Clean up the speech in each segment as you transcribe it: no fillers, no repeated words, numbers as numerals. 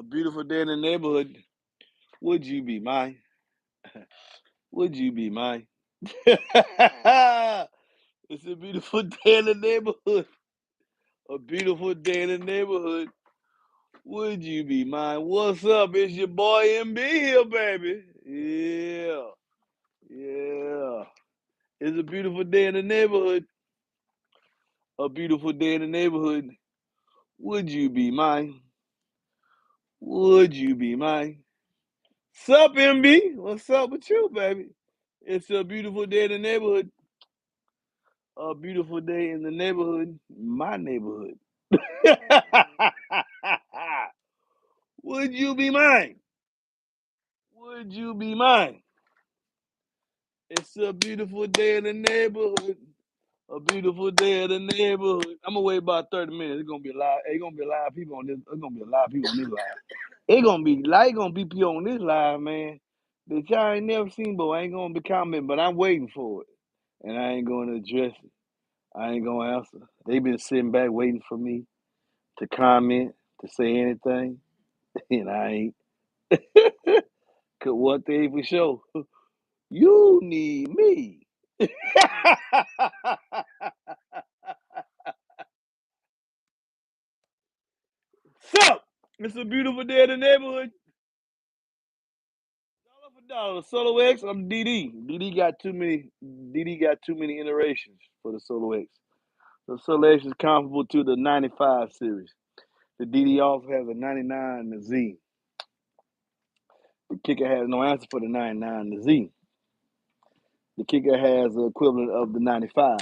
A beautiful day in the neighborhood. Would you be mine? Would you be mine? It's a beautiful day in the neighborhood. A beautiful day in the neighborhood. Would you be mine? What's up? It's your boy MB here, baby. Yeah. Yeah. It's a beautiful day in the neighborhood. A beautiful day in the neighborhood. Would you be mine? Would you be mine? Sup, MB? What's up with you, baby? It's a beautiful day in the neighborhood. A beautiful day in the neighborhood. My neighborhood. Would you be mine? Would you be mine? It's a beautiful day in the neighborhood. A beautiful day in the neighborhood. I'm gonna wait about 30 minutes. It's gonna be a lot. It's gonna be a lot of people on this. It's gonna be a lot of people on this live. It's gonna be people on this live, man, that y'all ain't never seen, but I ain't gonna be commenting, but I'm waiting for it. And I ain't gonna address it. I ain't gonna answer. They been sitting back waiting for me to comment, to say anything, and I ain't. Cause one thing for sure, you need me. So, it's a beautiful day in the neighborhood. Dollar for dollar, Solo X. I'm DD. DD got too many. DD got too many iterations for the Solo X. The Solo X is comparable to the 95 series. The DD also has a 99 and a Z. The kicker has no answer for the 99 and the Z. The kicker has the equivalent of the 95.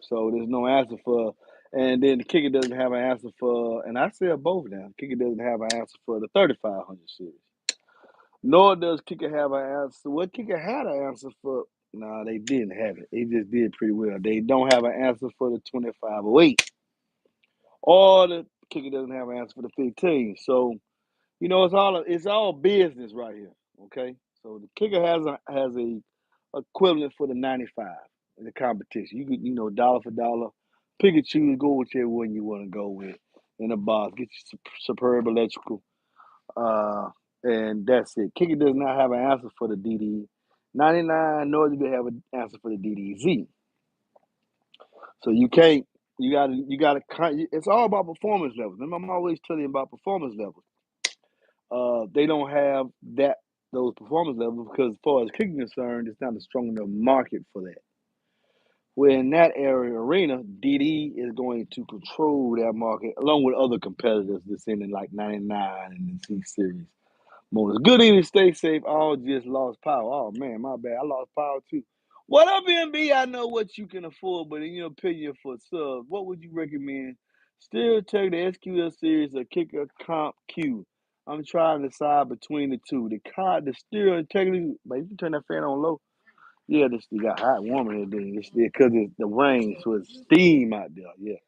So there's no answer for, and then the kicker doesn't have an answer for, and I sell both now. The kicker doesn't have an answer for the 3500 series. Nor does kicker have an answer. What kicker had an answer for? No, they didn't have it. They just did pretty well. They don't have an answer for the 2508. Or the kicker doesn't have an answer for the 15. So it's all business right here. Okay, so the kicker has a equivalent for the 95 in the competition. You could dollar for dollar, pick and choose, go whichever one you want to go with in the box. Get you superb electrical, and that's it. Kicker does not have an answer for the DD 99, nor do they have an answer for the DDZ. So you can't. You gotta. It's all about performance levels. And I'm always telling you about performance levels. They don't have those performance levels because, as far as kicking is concerned, it's not a strong enough market for that. Where in that area arena, DD is going to control that market along with other competitors that's in like 99 and the C series motors. Good evening, stay safe. All just lost power. Oh man, my bad. I lost power too. What up, MB? I know what you can afford, but in your opinion for subs, what would you recommend? Still take the SQL series or Kicker Comp Q. I'm trying to decide between the two. The stereo integrity, but you can turn that fan on low. Yeah, this you got hot warmer here, then it's because it's the rain, so it's steam out there. Yeah,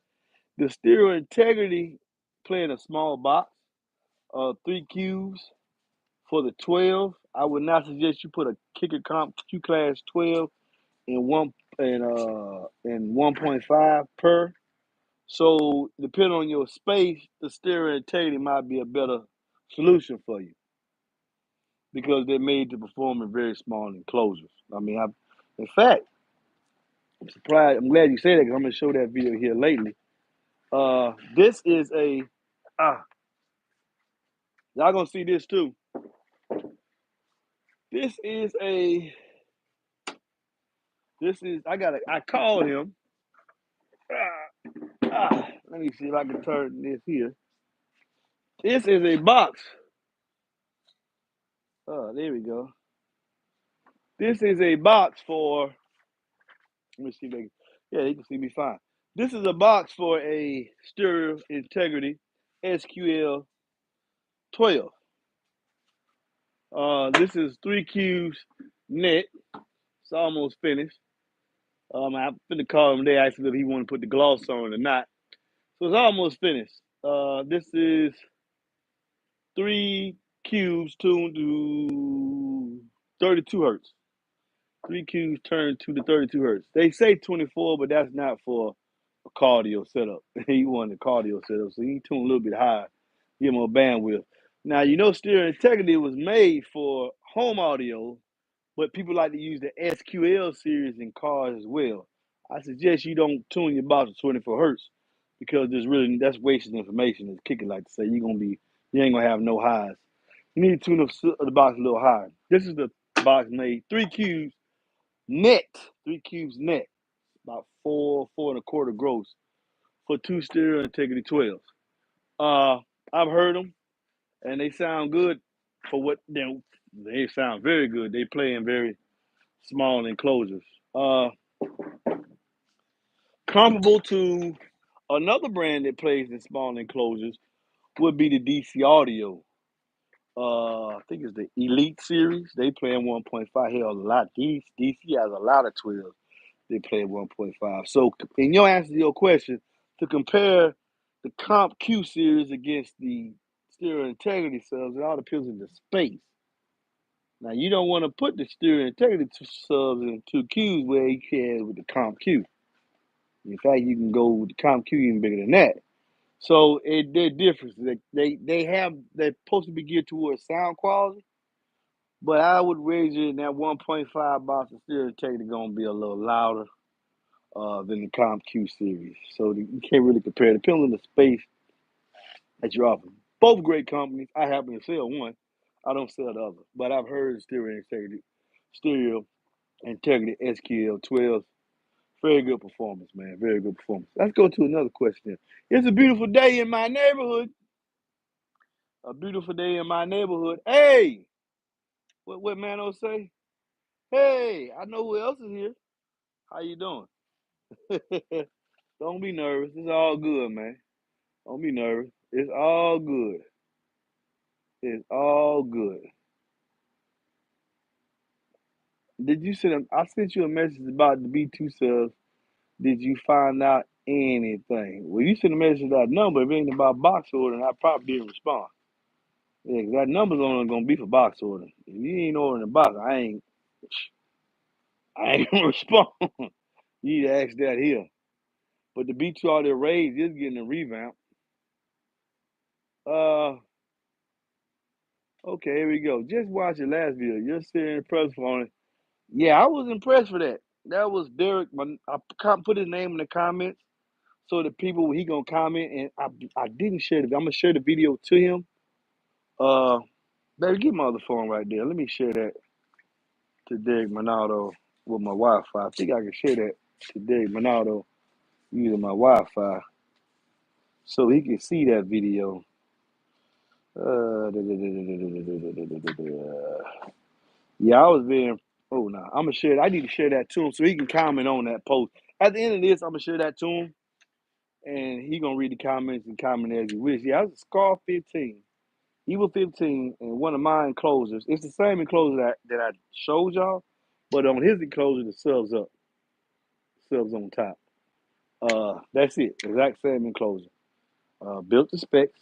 the stereo integrity playing a small box, 3 Qs for the 12. I would not suggest you put a kicker comp Q class 12 in 1.5 per. So depending on your space, the stereo integrity might be a better solution for you because they're made to perform in very small enclosures. In fact, I'm surprised. I'm glad you say that because I'm gonna show that video here lately. This is a y'all gonna see this too. This is a I called him. Let me see if I can turn this here. This is a box. There we go. This is a box for. Let me see if they. Yeah, they can see me fine. This is a box for a stereo integrity SQL 12. This is 3Qs net. It's almost finished. I'm finna call him. They asked him if he want to put the gloss on or not. So it's almost finished. This is 3 Qs tuned to 32 hertz. 3 Qs turned to the 32 hertz. They say 24, but that's not for a cardio setup. He wanted a cardio setup, so he tuned a little bit higher, give him more bandwidth. Now you know stereo integrity was made for home audio, but people like to use the SQL series in cars as well. I suggest you don't tune your box to 24 hertz because that's wasted information. As Kicker like to say, you ain't gonna have no highs. You need to tune the box a little higher. This is the box made 3 cubes net, 3 cubes net, about four and a quarter gross for two stereo integrity 12s. Uh, I've heard them and they sound good for what they sound very good. They play in very small enclosures. Uh, Comparable to another brand that plays in small enclosures would be the DC Audio. I think it's the Elite series. They play in 1.5. Hell, a lot. DC has a lot of 12s. They play at 1.5. So, in your answer to your question, to compare the Comp Q series against the stereo integrity subs, it all depends on the space. Now, you don't want to put the stereo integrity subs in 2Qs where you can with the Comp Q. In fact, you can go with the Comp Q even bigger than that. So they're different. They're supposed to be geared towards sound quality, but I would wager in that 1.5 box of stereo integrity gonna be a little louder than the Comp Q series. So you can't really compare. Depending on the space that you're offering. Both great companies. I happen to sell one. I don't sell the other, but I've heard stereo integrity SQL 12. Very good performance, man. Very good performance. Let's go to another question. It's a beautiful day in my neighborhood. A beautiful day in my neighborhood. Hey, what Mano say? Hey, I know who else is here. How you doing? Don't be nervous. It's all good, man. Don't be nervous. It's all good. It's all good. Did you send? I sent you a message about the B2 subs. Did you find out anything? Well, you sent a message to that number. If it ain't about box order, and I probably didn't respond. Yeah, 'cause that number's only gonna be for box order. If you ain't ordering a box, I ain't gonna respond. You need to ask that here. But the B2 all their raids is getting a revamp. Uh, okay, here we go. Just watch the last video. You're sitting impressed on it. Yeah, I was impressed for that. That was Derek. I put his name in the comments so the people he gonna comment, and I didn't share it. I'm gonna share the video to him. Uh, Baby, get my other phone right there. Let me share that to Derek Monaldo with my Wi-Fi. I think I can share that to Derek Monaldo using my Wi-Fi so he can see that video. Yeah, I was being. Oh no, I'm gonna share. I need to share that to him so he can comment on that post. At the end of this, I'm gonna share that to him, and he gonna read the comments and comment as he wish. Yeah, I was a Scar 15. He was 15, and one of my enclosures. It's the same enclosure that I showed y'all, but on his enclosure, the subs on top. That's it. Exact same enclosure. Built the specs,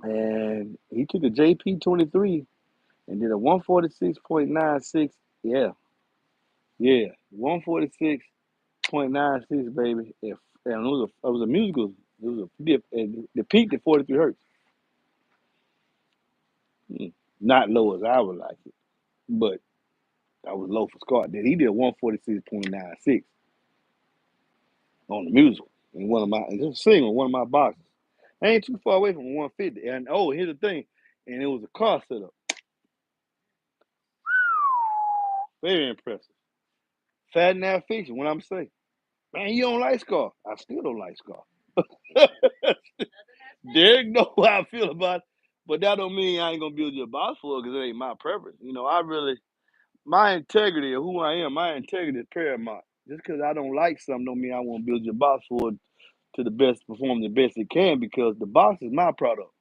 and he took a JP23 and did a 146.96. Yeah, yeah, 146.96, baby. And it was a musical. It was a dip, and the peak at 43 hertz. Not low as I would like it, but I was low for Scott. Then he did 146.96 on the musical in one of my, and just single, one of my boxes. I ain't too far away from 150. And oh, here's the thing, and it was a car setup. Very impressive. Fat and that fiction. What I'm saying, man, you don't like Scar. I still don't like Scar. Derek know how I feel about it, but that don't mean I ain't gonna build you a box for it because it ain't my preference. My integrity of who I am, my integrity is paramount. Just because I don't like something don't mean I want to build your box for it to the best, perform the best it can because the box is my product.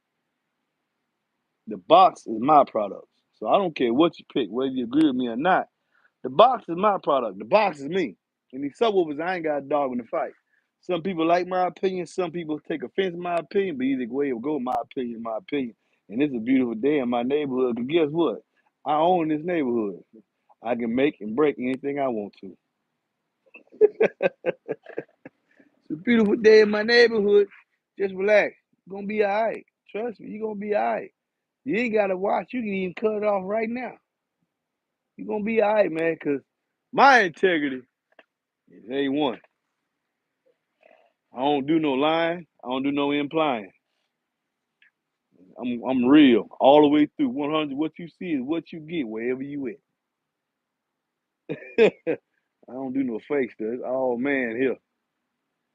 The box is my product. So I don't care what you pick, whether you agree with me or not. The box is my product. The box is me. And these subwoofers, I ain't got a dog in the fight. Some people like my opinion. Some people take offense to my opinion. But either way it go, my opinion, my opinion. And it's a beautiful day in my neighborhood. But guess what? I own this neighborhood. I can make and break anything I want to. It's a beautiful day in my neighborhood. Just relax. You're gonna be all right. Trust me, you're gonna be all right. You ain't gotta watch. You can even cut it off right now. You're gonna be all right, man, because my integrity is A1. I don't do no lying. I don't do no implying. I'm real all the way through. 100. What you see is what you get wherever you at. I don't do no fake stuff. Oh man, here.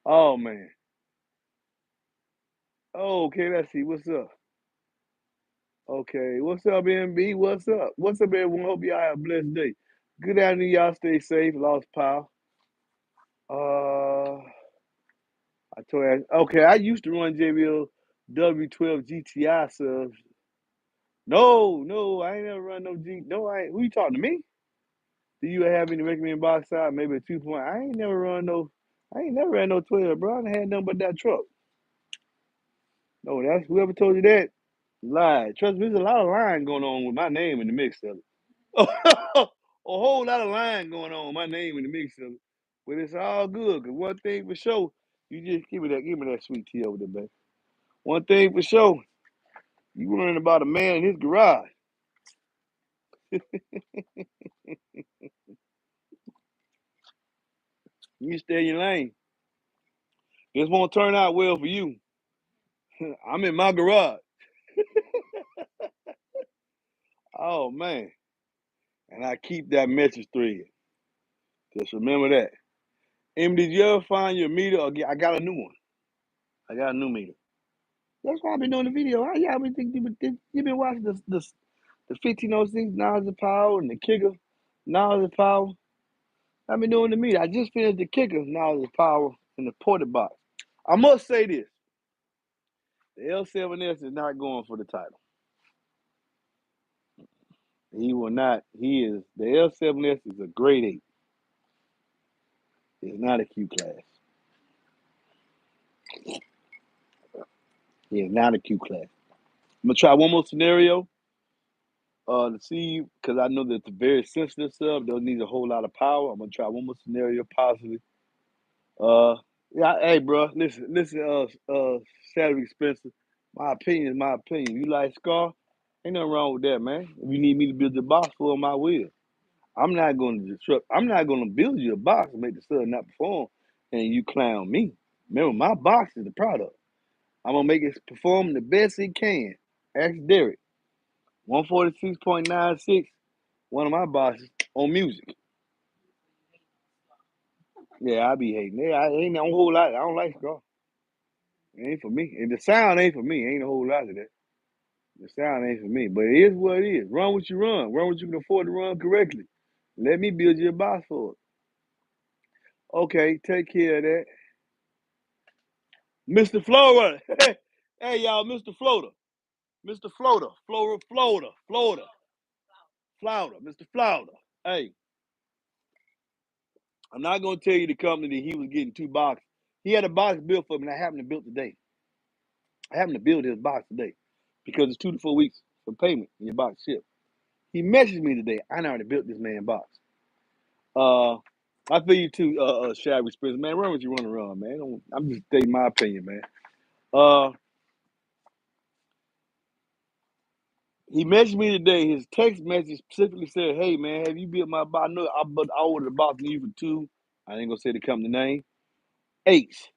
Oh man. Oh, okay, let's see. What's up? Okay, what's up, MB? What's up? What's up, everyone? Hope y'all have a blessed day. Good afternoon, y'all. Stay safe. Lost power. I told you. Okay, I used to run JBL W12 GTI subs. No, I ain't never run no G. No, I ain't. Who you talking to me? Do you have any recommended box side? Maybe a 2 point. I ain't never run no. I ain't never ran no 12, bro. I done had nothing but that truck. No, that's whoever told you that. Lied. Trust me, there's a lot of lying going on with my name in the mix of it. A whole lot of lying going on with my name in the mix of it. But it's all good. Cause one thing for sure, you just give me that sweet tea over there, baby. One thing for sure, you learn about a man in his garage. You stay in your lane. This won't turn out well for you. I'm in my garage. Oh man. And I keep that message thread. Just remember that. Did you ever find your meter? I got a new one. I got a new meter. That's why I've been doing the video. How y'all been thinking you been watching the 1506 knowledge of power and the kicker knowledge of power. I've been doing the meter. I just finished the kicker knowledge of power in the ported box. I must say this. The L7S is not going for the title. He will not. He is the L7S is a grade 8. It's not a Q class. He is not a Q class. I'm gonna try one more scenario to see because I know that it's very sensitive stuff. They'll need a whole lot of power. I'm gonna try one more scenario possibly. Uh, yeah. Hey, bro, listen. Saturday Spencer. My opinion is my opinion. You like Scar? Ain't nothing wrong with that, man. If you need me to build the box for him, I will. I'm not going to disrupt. I'm not going to build you a box and make the sub not perform, and you clown me. Remember, my box is the product. I'm gonna make it perform the best it can. Ask Derek. 146.96. One of my boxes on music. Yeah, I be hating. Yeah, I ain't a whole lot. I don't like Scar. It ain't for me. And the sound ain't for me. Ain't a whole lot of that. The sound ain't for me. But it is what it is. Run what you run. Run what you can afford to run correctly. Let me build you a box for it. Okay, take care of that. Mr. Florida. Hey, y'all, Mr. Floater. Mr. Floater. Florida. Mr. Florida. Hey, I'm not going to tell you the company that he was getting 2 boxes. He had a box built for him, and I happened to build today. I happened to build his box today because it's 2 to 4 weeks for payment in your box ship. He messaged me today. I already built this man box. I feel you too, Shabby Spence. Man, run what you want to run, man. I'm just stating my opinion, man. He messaged me today. His text message specifically said, "Hey, man, have you built my box? No, I ordered a box from you for 2. I ain't gonna say the company name. 8s.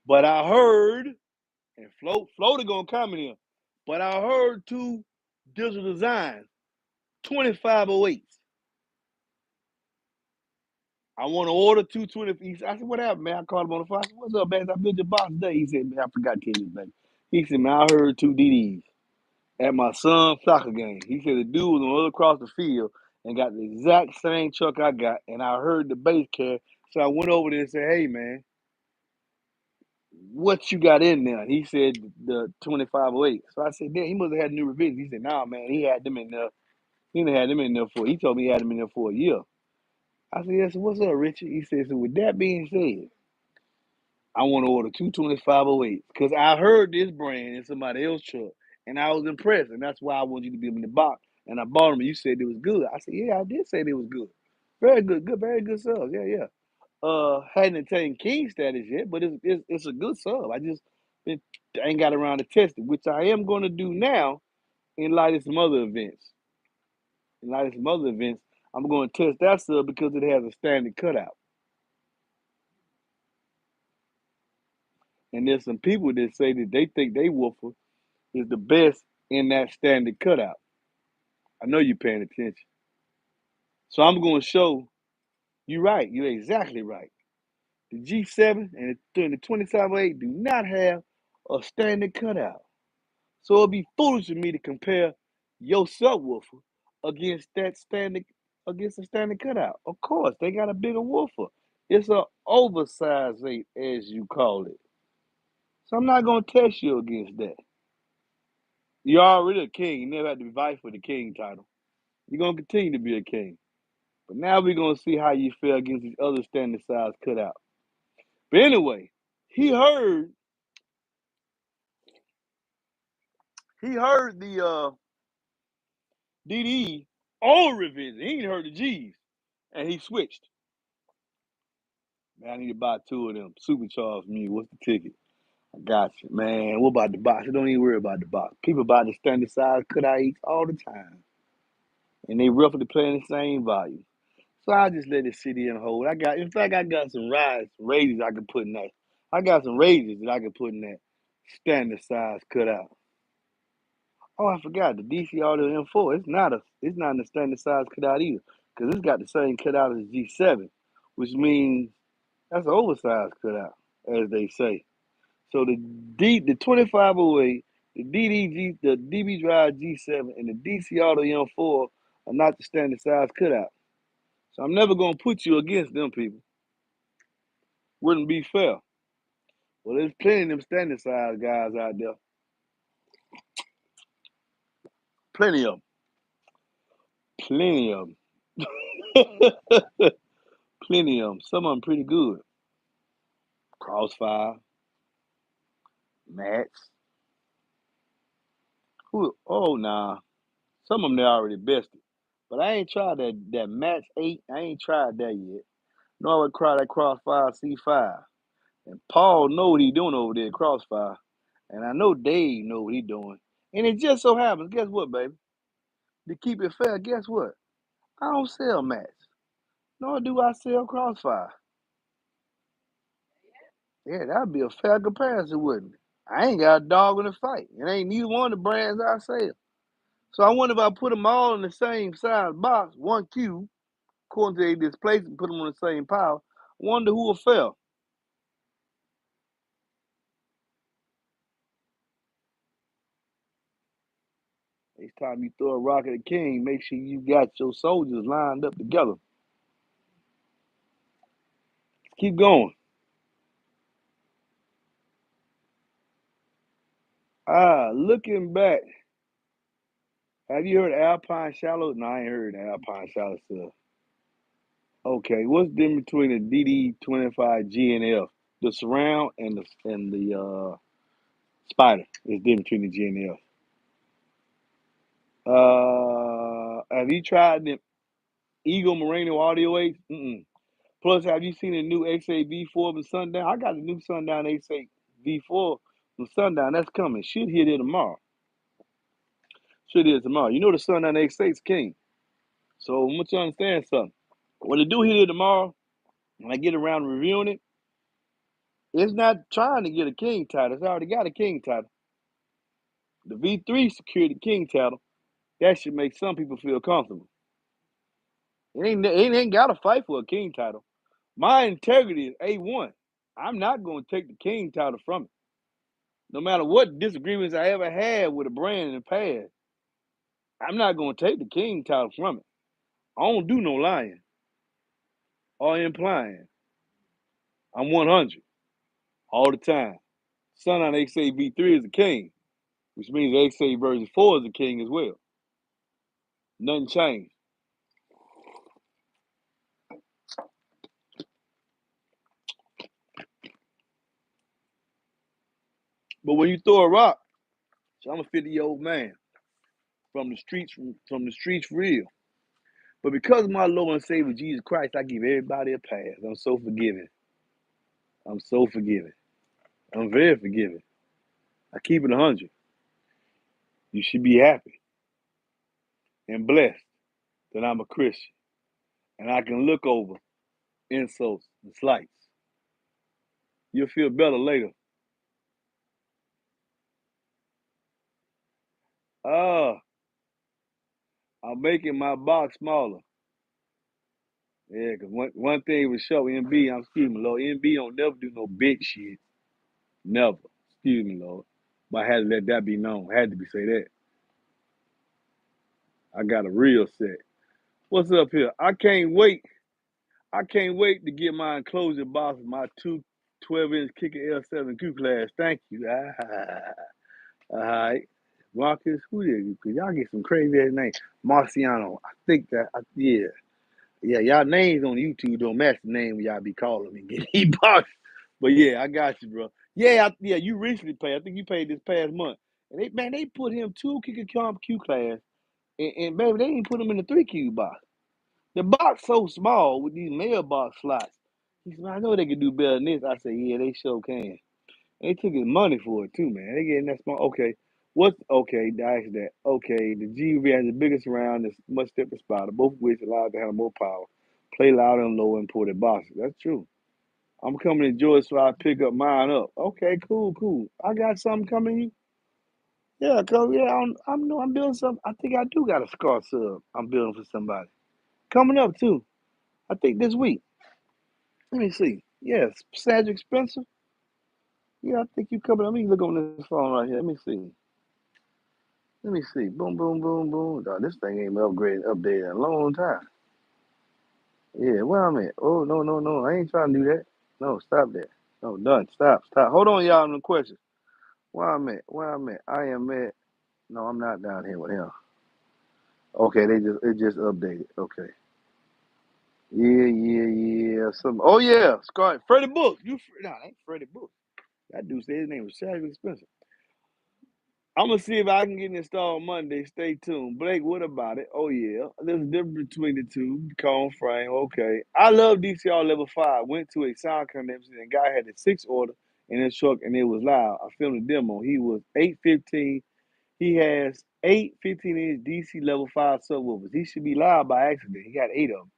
But I heard, and Floater gonna comment here. But I heard 2 digital designs, 2508s. I want to order 220. I said, what happened, man? I called him on the phone. I said, what's up, man? I built your box today. He said, man, I forgot to tell you, man. He said, man, I heard 2 DDs at my son's soccer game. He said the dude was on the other across the field and got the exact same truck I got, and I heard the bass carry. So I went over there and said, hey, man, what you got in there? He said the 2508. So I said, damn, he must have had new revisions. He said, nah, man, he had them in there. He done had them in there he told me he had them in there for a year. I said, yeah, so what's up, Richard? He said, so with that being said, I want to order 22508 because I heard this brand in somebody else's truck and I was impressed. And that's why I want you to be in the box. And I bought them and you said it was good. I said, yeah, I did say it was good. Very good, very good sales. Yeah. hadn't attained king status yet, but it's a good sub. Been, ain't got around to test it, which I am going to do now in light of some other events. In light of some other events, I'm going to test that sub because it has a standard cutout. And there's some people that say that they think they woofer is the best in that standard cutout. I know you're paying attention. So I'm going to show you right. You're exactly right. The G7 and the 2708 do not have a standard cutout. So it'd be foolish of me to compare your subwoofer against that standard against a standard cutout. Of course, they got a bigger woofer. It's an oversized 8, as you call it. So I'm not gonna test you against that. You're already a king. You never had to fight for the king title. You're gonna continue to be a king. But now we're gonna see how you feel against these other standard size cutout. But anyway, he heard the DD all revision. He ain't heard the G's. And he switched. Man, I need to buy 2 of them. Supercharged me. What's the ticket? I got you. Man, what about the box? Don't even worry about the box. People buy the standard size cutout eats all the time. And they roughly playing the same volume. So I just let it sit here and hold. In fact, I got some raises I can put in that. I got some raises that I can put in that standard size cutout. Oh, I forgot the DC Audio M4. It's not in the standard size cutout either, because it's got the same cutout as G7, which means that's an oversized cutout, as they say. So the 2508, the the DB Drive G7, and the DC Audio M4 are not the standard size cutout. So I'm never gonna put you against them people. Wouldn't be fair. Well, there's plenty of them standard size guys out there. Plenty of them. Plenty of them. Plenty of them. Some of them pretty good. Crossfire, Mats. Who? Oh, nah. Some of them they already bested. But I ain't tried that Mats 8. I ain't tried that yet. Nor I would try that Crossfire C5. And Paul know what he doing over there at Crossfire. And I know Dave know what he doing. And it just so happens, guess what, baby? To keep it fair, guess what? I don't sell Mats. Nor do I sell Crossfire. Yeah, that'd be a fair comparison, wouldn't it? I ain't got a dog in the fight. It ain't neither one of the brands I sell. So I wonder if I put them all in the same size box, one cube, according to their displacement, and put them on the same pile. I wonder who will fail. Each time you throw a rock at a king, make sure you got your soldiers lined up together. Keep going. Looking back, have you heard Alpine Shallow? No, I ain't heard Alpine Shallow stuff. Okay, what's the difference between the DD25G and F? The surround and the spider is different between the G and the F. Have you tried the Eagle Merino Audio 8? Mm-mm. Plus, have you seen the new X8 V4 from Sundown? I got the new Sundown X8 V4 from Sundown. That's coming. Should hit it tomorrow. Should hit it tomorrow. You know the Sundown X8's king. So I want you to understand something. When the do hit it tomorrow, when I get around to reviewing it, it's not trying to get a king title. It's already got a king title. The V3 secured the king title. That should make some people feel comfortable. It ain't got to fight for a king title. My integrity is A1. I'm not going to take the king title from it. No matter what disagreements I ever had with a brand in the past, I'm not going to take the king title from it. I don't do no lying or implying. I'm 100 all the time. Son on X8 V3 is a king, which means X8 version 4 is a king as well. Nothing changed. But when you throw a rock, so I'm a 50-year-old man from the streets for real. But because of my Lord and Savior Jesus Christ, I give everybody a pass. I'm so forgiving. I'm so forgiving. I'm very forgiving. I keep it 100. You should be happy and blessed that I'm a Christian and I can look over insults and slights. You'll feel better later. Ah, I'm making my box smaller. Yeah, because one thing was sure, excuse me, Lord, MB don't never do no big shit. Never. Excuse me, Lord. But I had to let that be known. I had to say that. I got a real set. What's up here? I can't wait. I can't wait to get my enclosure box with my two 12-inch Kicker L7 Q class. Thank you. All right. Marcus, who did you? Because y'all get some crazy ass names. Marciano. I think that, yeah. Yeah, y'all names on YouTube don't match the name y'all be calling me. Get these box. But yeah, I got you, bro. Yeah, yeah, you recently paid. I think you paid this past month. And they put him two Kicker Comp Q class. And baby, they didn't put him in the 3Q box. The box so small with these mailbox slots. He said, I know they can do better than this. I said, yeah, they sure can. They took his money for it too, man. They getting that small. Okay, what's okay? I asked that. Okay, the GV has the biggest round, is much stiffer spotter, both of which allowed to have more power, play loud and low imported boxes. That's true. I'm coming to Georgia so I pick up mine up. Okay, cool. I got something coming. Yeah, cause yeah, I'm building something. I think I do got a scar sub. I'm building for somebody coming up too. I think this week. Let me see. Yes, Cedric Spencer. Yeah, I think you coming. Let me look on this phone right here. Let me see. Let me see. Boom. Dog, this thing ain't updated in a long time. Yeah, where I'm at? Oh, no. I ain't trying to do that. No, stop that. No, done. Stop. Hold on, y'all. No questions. Where I'm at? I am at. No, I'm not down here with him. Okay, it just updated. Okay. Yeah. Oh yeah, Scott. Freddie Book. That ain't Freddie Book. That dude said his name was Cedric Spencer. I'm gonna see if I can get it installed Monday. Stay tuned. Blake, what about it? Oh yeah, there's a difference between the two. Cone frame, okay. I love DCR level 5. Went to a sound convention and guy had a 6 order in his truck and it was loud. I filmed a demo. He was 815. He has 8 15-inch DC level 5 subwoofers. He should be loud by accident. He got 8 of them.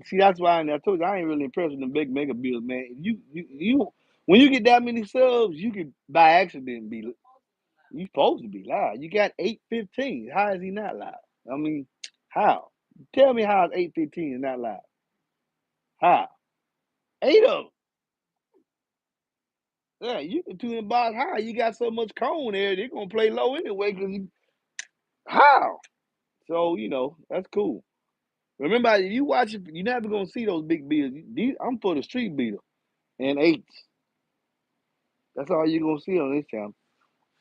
See, that's why I told you I ain't really impressed with the big mega bills, man. You when you get that many subs, you could by accident be you supposed to be loud. You got 815. How is he not loud? I mean, how? Tell me how 815 is not loud. How? 8 of them. Yeah, you can tune the box high. You got so much cone there, they're gonna play low anyway. How? So that's cool. Remember, you watch it, you're never gonna see those big beaters. I'm for the street beater and eights. That's all you're gonna see on this channel.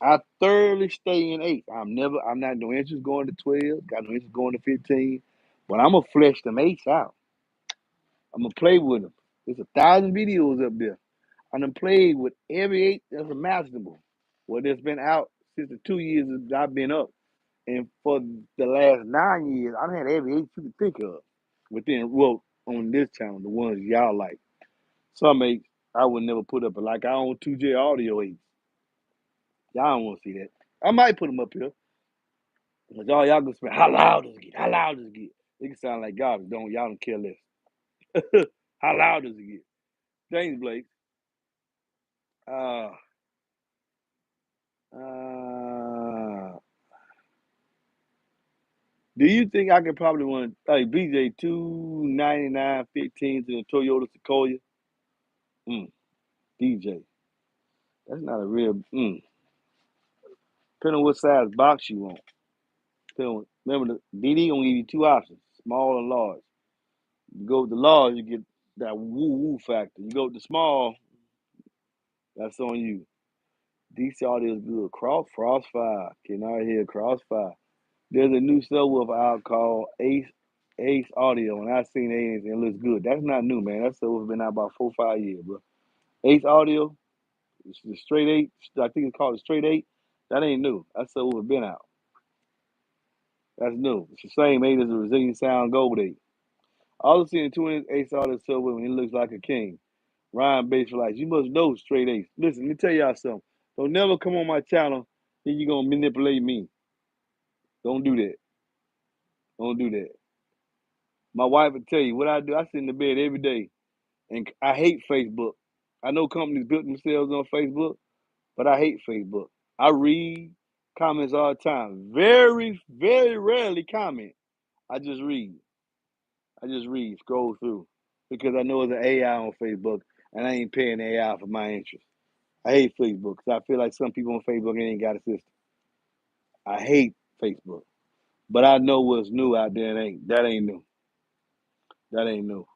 I thoroughly stay in eight. I'm not no interest going to 12, got no interest going to 15. But I'm gonna flesh them eights out. I'm gonna play with them. There's 1,000 videos up there. I done played with every eight that's imaginable. Well, it's been out since the 2 years that I've been up. And for the last 9 years, I've had every eight you can think of on this channel, the ones y'all like. Some eights I would never put up, but like I own 2J audio eights. Y'all don't want to see that. I might put them up here. But y'all gonna spend how loud does it get? How loud does it get? It can sound like garbage, y'all don't care less. How loud does it get? James Blake. Uh uh do you think I could probably run like BJ 299.15 to the Toyota Sequoia? DJ. That's not a real depending on what size box you want. Remember the DD gonna give you two options, small and large. You go with the large, you get that woo factor. You go with the small, that's on you. DC audio is good. Crossfire. Getting out here, Crossfire. There's a new subwoofer out called Ace Audio, and I've seen it and it looks good. That's not new, man. That subwoofer been out about 4 or 5 years, bro. Ace Audio, it's the straight eight. I think it's called the straight eight. That ain't new. That subwoofer been out. That's new. It's the same 8 as the Brazilian Sound Gold 8. Also seeing 2 ace out of the subway when he looks like a king. Ryan Bass for life. You must know straight ace. Listen, let me tell y'all something. Don't never come on my channel and you gonna manipulate me. Don't do that. Don't do that. My wife would tell you what I do. I sit in the bed every day, and I hate Facebook. I know companies built themselves on Facebook, but I hate Facebook. I read comments all the time. Very, very rarely comment. I just read. I just read, scroll through, because I know there's an AI on Facebook, and I ain't paying the AI for my interest. I hate Facebook because I feel like some people on Facebook ain't got a system. I hate Facebook, but I know what's new out there. That ain't new. That ain't new.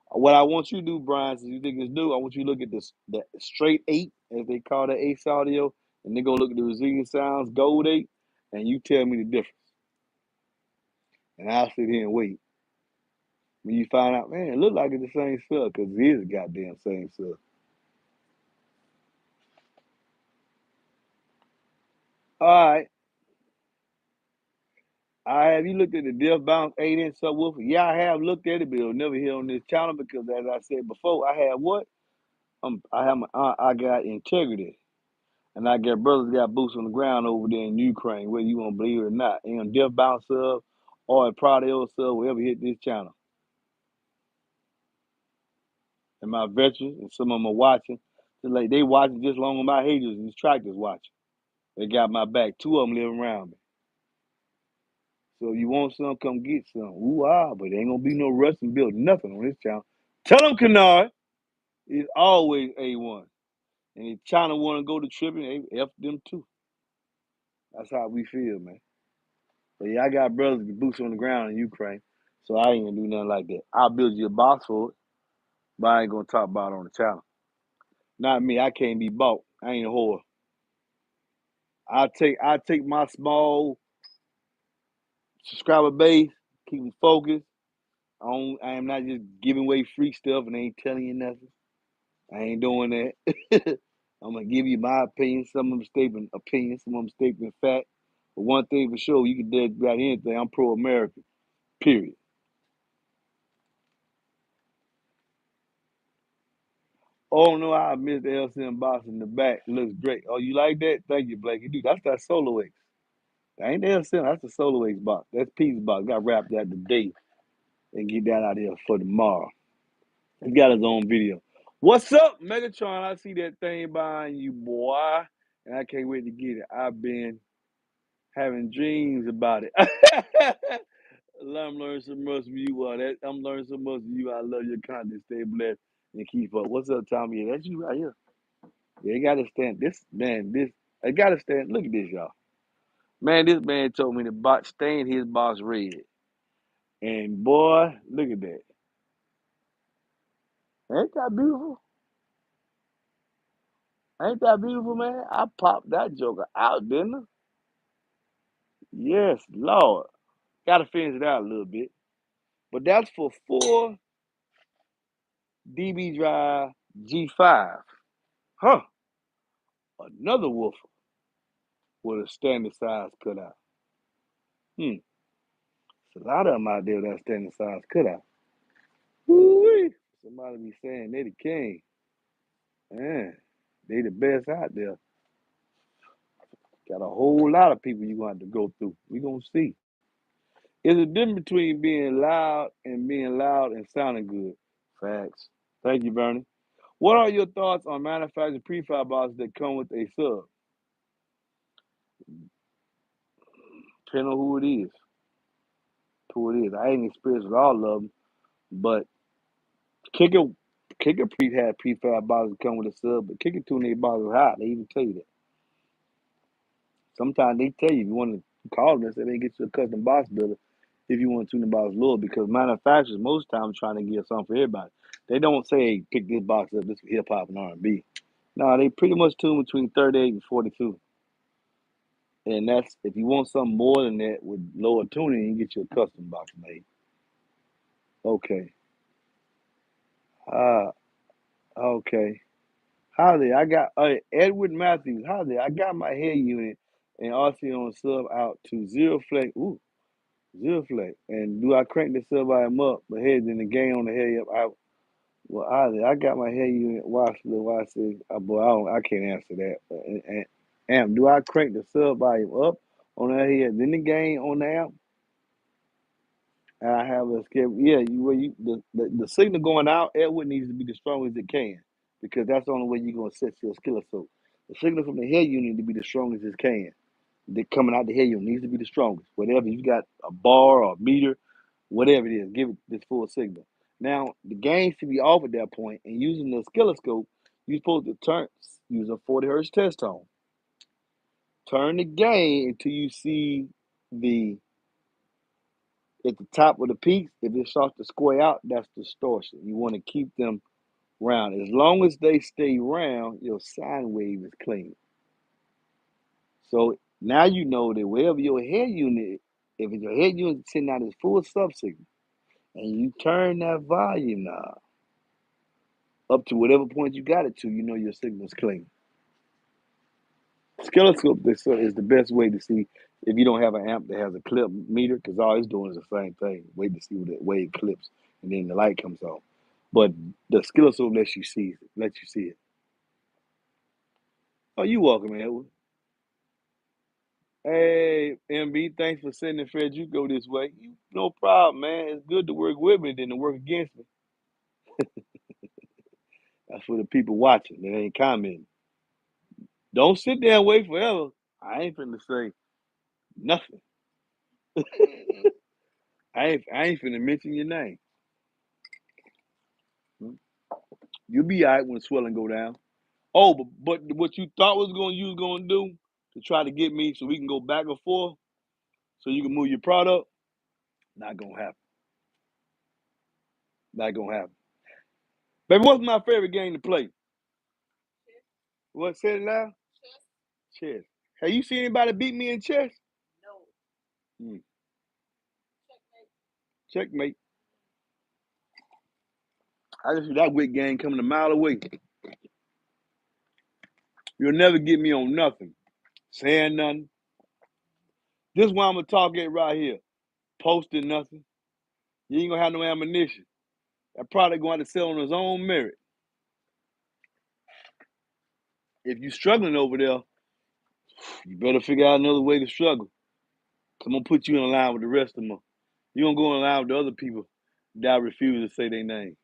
What I want you to do, Brian, since you think it's new, I want you to look at the straight 8, as they call the Ace Audio, and then go look at the Resilient Sounds Gold 8, and you tell me the difference. And I'll sit here and wait. When you find out, man, it look like it's the same stuff, because it is the goddamn same stuff. All right. Have you looked at the Death Bounce 8-inch subwoofer? Yeah, I have looked at it, but it'll never hit on this channel because, as I said before, I have what? I got integrity. And I got brothers got boots on the ground over there in Ukraine, whether you want to believe it or not. And on Death Bounce sub or in Prodeo sub, wherever hit this channel. And my veterans and some of them are watching. Like they watching just long as my haters and these tractors watching. They got my back. 2 of them live around me. So if you want some, come get some. Ooh ah, but there ain't gonna be no rush and build nothing on this channel. Tell them Kennard is always A1. And if China wanna go to tripping, F them too. That's how we feel, man. But yeah, I got brothers with boots on the ground in Ukraine, so I ain't gonna do nothing like that. I'll build you a box for it, but I ain't gonna talk about it on the channel. Not me. I can't be bought. I ain't a whore. I take my small subscriber base, keep them focused. I am not just giving away free stuff and ain't telling you nothing. I ain't doing that. I'm gonna give you my opinion. Some of them statement opinion, some of them statement fact. But one thing for sure, you can do about anything. I'm pro-American. Period. Oh no, I missed the LCM box in the back. Looks great. Oh, you like that? Thank you, Blakey. Dude, that's that Solo X. That ain't the LCM, that's the Solo X box. That's Pete's box. Got wrapped out today and get that out here for tomorrow. He got his own video. What's up, Megatron? I see that thing behind you, boy. And I can't wait to get it. I've been having dreams about it. I'm learning so much from you. I'm learning so much from you. I love your content. Stay blessed and keep up. What's up, Tommy? Yeah, that's you right here. Yeah, you gotta stand this man. I gotta stand. Look at this, y'all. Man, this man told me to stain his box red. And boy, look at that. Ain't that beautiful? Ain't that beautiful, man? I popped that joker out, didn't I? Yes, Lord. Gotta finish it out a little bit. But that's for 4 DB drive G5. Huh. Another woofer with a standard size cutout. There's a lot of them out there with that standard size cutout. Woo-wee. Somebody be saying they the king. Man, they the best out there. Got a whole lot of people you gonna have to go through. We gonna see. There's a difference between being loud and sounding good. Facts. Thank you, Bernie. What are your thoughts on manufacturing prefab boxes that come with a sub? Depending on who it is. Who it is. I ain't experienced with all of them, but Kicker had prefab boxes that come with a sub, but Kicker tune their boxes high. They even tell you that. Sometimes they tell you if you want to call them and say they get you a custom box builder if you want to tune the box lower, because manufacturers most times trying to get something for everybody. They don't say, hey, pick this box up, this for hip hop and R&B. No, they pretty much tune between 38 and 42. And that's if you want something more than that with lower tuning, you get you a custom box made. Okay. Uh okay. Howdy, I got Edward Matthews. Howdy, I got my hair unit and RC on sub out to zero flex. Ooh, Zero flat. And do I crank the sub volume up, but head in the gain on the head up? I got my head unit watch the watch this. Boy, I can't answer that. Amp, do I crank the sub volume up on the head, then the gain on the amp? And I have a skip. Yeah, the signal going out, Edward needs to be the strongest it can, because that's the only way you're gonna set your oscilloscope. The signal from the head unit need to be the strongest it can. The coming out the head unit needs to be the strongest. Whatever you got, a bar or a meter, whatever it is, give it this full signal. Now the gain should be off at that point, and using the oscilloscope, you're supposed to use a 40 hertz test tone. Turn the gain until you see the at the top of the peaks. If it starts to square out, that's distortion. You want to keep them round. As long as they stay round, your sine wave is clean. So now you know that wherever your head unit, if your head unit is sending out its full subsignal, and you turn that volume knob up to whatever point you got it to, you know your signal's clean. Oscilloscope is the best way to see if you don't have an amp that has a clip meter, because all it's doing is the same thing. Wait to see where the wave clips, and then the light comes on. But the oscilloscope lets you see it. Oh, you welcome, Edward. Hey, MB, thanks for sending Fred. You go this way. No problem, man. It's good to work with me than to work against me. That's for the people watching that ain't commenting. Don't sit there and wait forever. I ain't finna say nothing. I ain't finna mention your name. You'll be all right when the swelling go down. Oh, but what you thought you was gonna do to try to get me so we can go back and forth so you can move your product, not gonna happen. Not gonna happen. Baby, what's my favorite game to play? What, said it loud? Chess. Have you seen anybody beat me in chess? Hmm. Checkmate. I just see that wit game coming a mile away. You'll never get me on nothing. Saying nothing. This is why I'm gonna talk it right here. Posting nothing. You ain't gonna have no ammunition. That product gonna have to sell on his own merit. If you struggling over there, you better figure out another way to struggle. I'm gonna put you in line with the rest of them. You gonna go in line with the other people that refuse to say their name.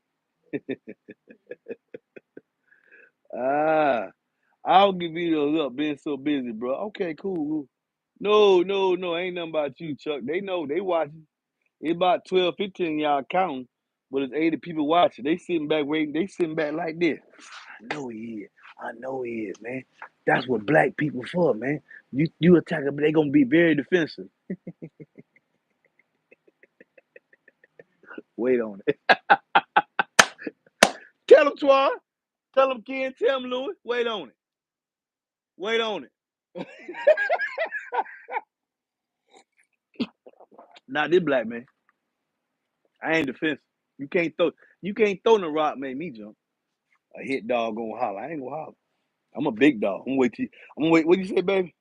Ah, I'll give you those up being so busy, bro. Okay, cool. No, ain't nothing about you, Chuck. They know, they watching. It's about 12, 15 y'all counting, but it's 80 people watching. They sitting back waiting. They sitting back like this. I know he is, man. That's what black people for, man. You attack them, they gonna be very defensive. Wait on it. Tell them, Twan. Tell them, Ken. Tell them, Louis. Wait on it. Wait on it. Not this black man. I ain't defensive. You can't throw. You can't throw no rock, make me jump. A hit dog gonna holler. I ain't gonna holler. I'm a big dog. I'm gonna wait till. I'm gonna wait. What you say, baby?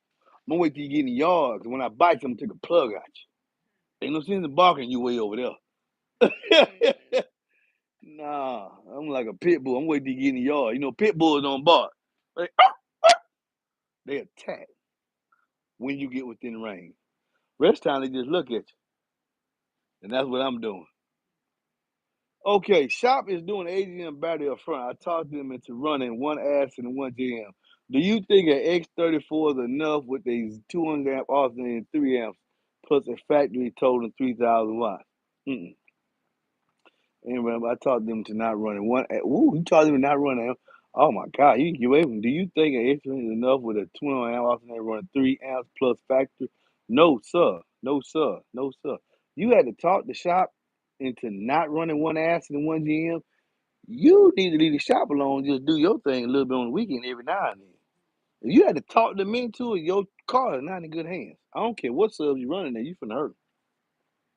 I'm gonna wait till you get in the yard. Cause when I bite you, I'm gonna take a plug out you. Ain't no sense in barking you way over there. Nah, I'm like a pit bull. I'm waiting to get in the yard. You know, pit bulls don't bark. They, they attack when you get within range. Rest time, they just look at you. And that's what I'm doing. Okay, Shop is doing AGM battery up front. I talked them into running one ASIC and one JM. Do you think an X34 is enough with these 200 amp alternating and 3 amps plus a factory total of 3,000 watts? Mm-mm. Anyway, I taught them to not run it. You taught them to not run it. Oh my God, you get away from. Do you think an instrument is enough with a 200 amp alternator running 3 amps plus factory? No, sir. No, sir. No, sir. You had to talk the shop into not running one acid and one GM. You need to leave the shop alone. Just do your thing a little bit on the weekend every now and then. If you had to talk them into it, your car is not in good hands. I don't care what subs you running there. You finna hurt.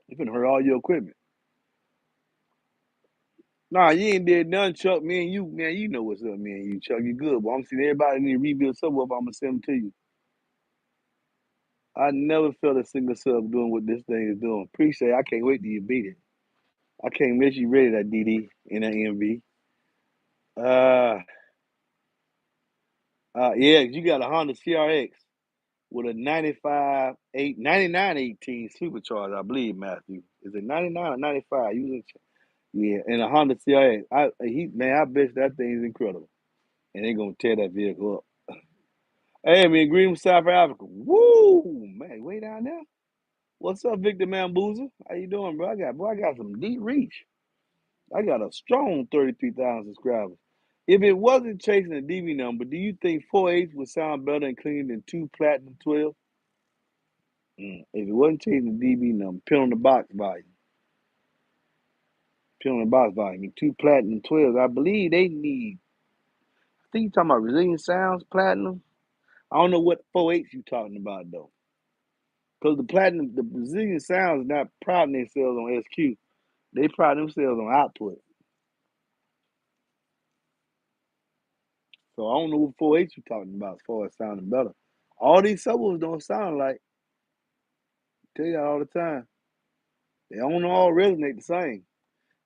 You finna hurt all your equipment. Nah, you ain't did none, Chuck. Me and you, man, you know what's up, me and you, Chuck. You good, but I'm seeing everybody need to rebuild somewhere. I'm gonna send them to you. I never felt a single sub doing what this thing is doing. Appreciate it. I can't wait till you beat it. I can't miss you ready that DD in that MB. Uh, yeah, you got a Honda CRX with a 9918 supercharger, I believe, Matthew. Is it 99 or 95? Yeah, and a Honda CRX. Man, I bet that thing is incredible. And they're gonna tear that vehicle up. Hey, man, Green South Africa. Woo, man, way down there. What's up, Victor Mambuza? How you doing, bro? I got some deep reach. I got a strong 33,000 subscribers. If it wasn't chasing a DB number, do you think 4H would sound better and cleaner than two platinum 12? If it wasn't chasing the DB number, pin on the box volume. Pin on the box volume. Two platinum 12s. I believe they need, I think you're talking about Resilient Sounds platinum. I don't know what 4H you talking about, though. Because the Brazilian Sounds is not priding themselves on SQ. They pride themselves on output. So I don't know what 4H you talking about as far as sounding better. All these subwoofers don't sound like, I tell you all the time, they don't all resonate the same.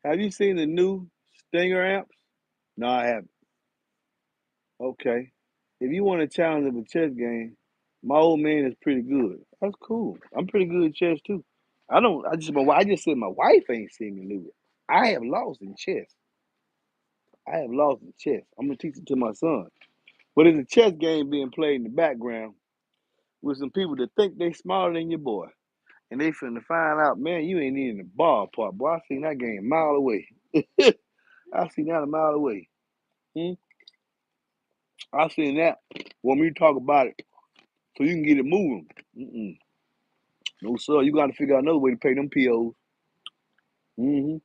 Have you seen the new Stinger amps? No, I haven't. Okay. If you want a challenge of a chess game, my old man is pretty good. That's cool. I'm pretty good at chess too. I just said my wife ain't seen me lose it. I have lost in chess. I have lost in chess. I'm gonna teach it to my son. But it's a chess game being played in the background with some people that think they smarter than your boy. And they finna find out, man, you ain't even in the ballpark. Boy, I seen that game a mile away. I seen that a mile away. Hmm? I seen that. Want me to talk about it so you can get it moving. Mm-mm. No, sir. You got to figure out another way to pay them POs. Mm-hmm.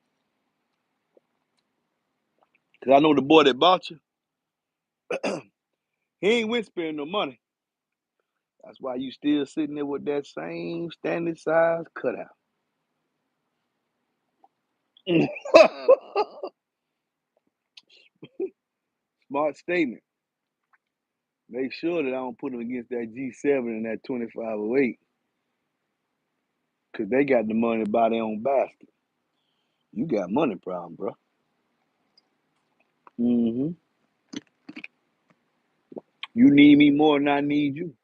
Because I know the boy that bought you, he ain't went spending no money. That's why you still sitting there with that same standard size cutout. Smart statement. Make sure that I don't put them against that G7 and that 2508 because they got the money to buy their own basket. You got money problem, bro. Mm-hmm. You need me more than I need you.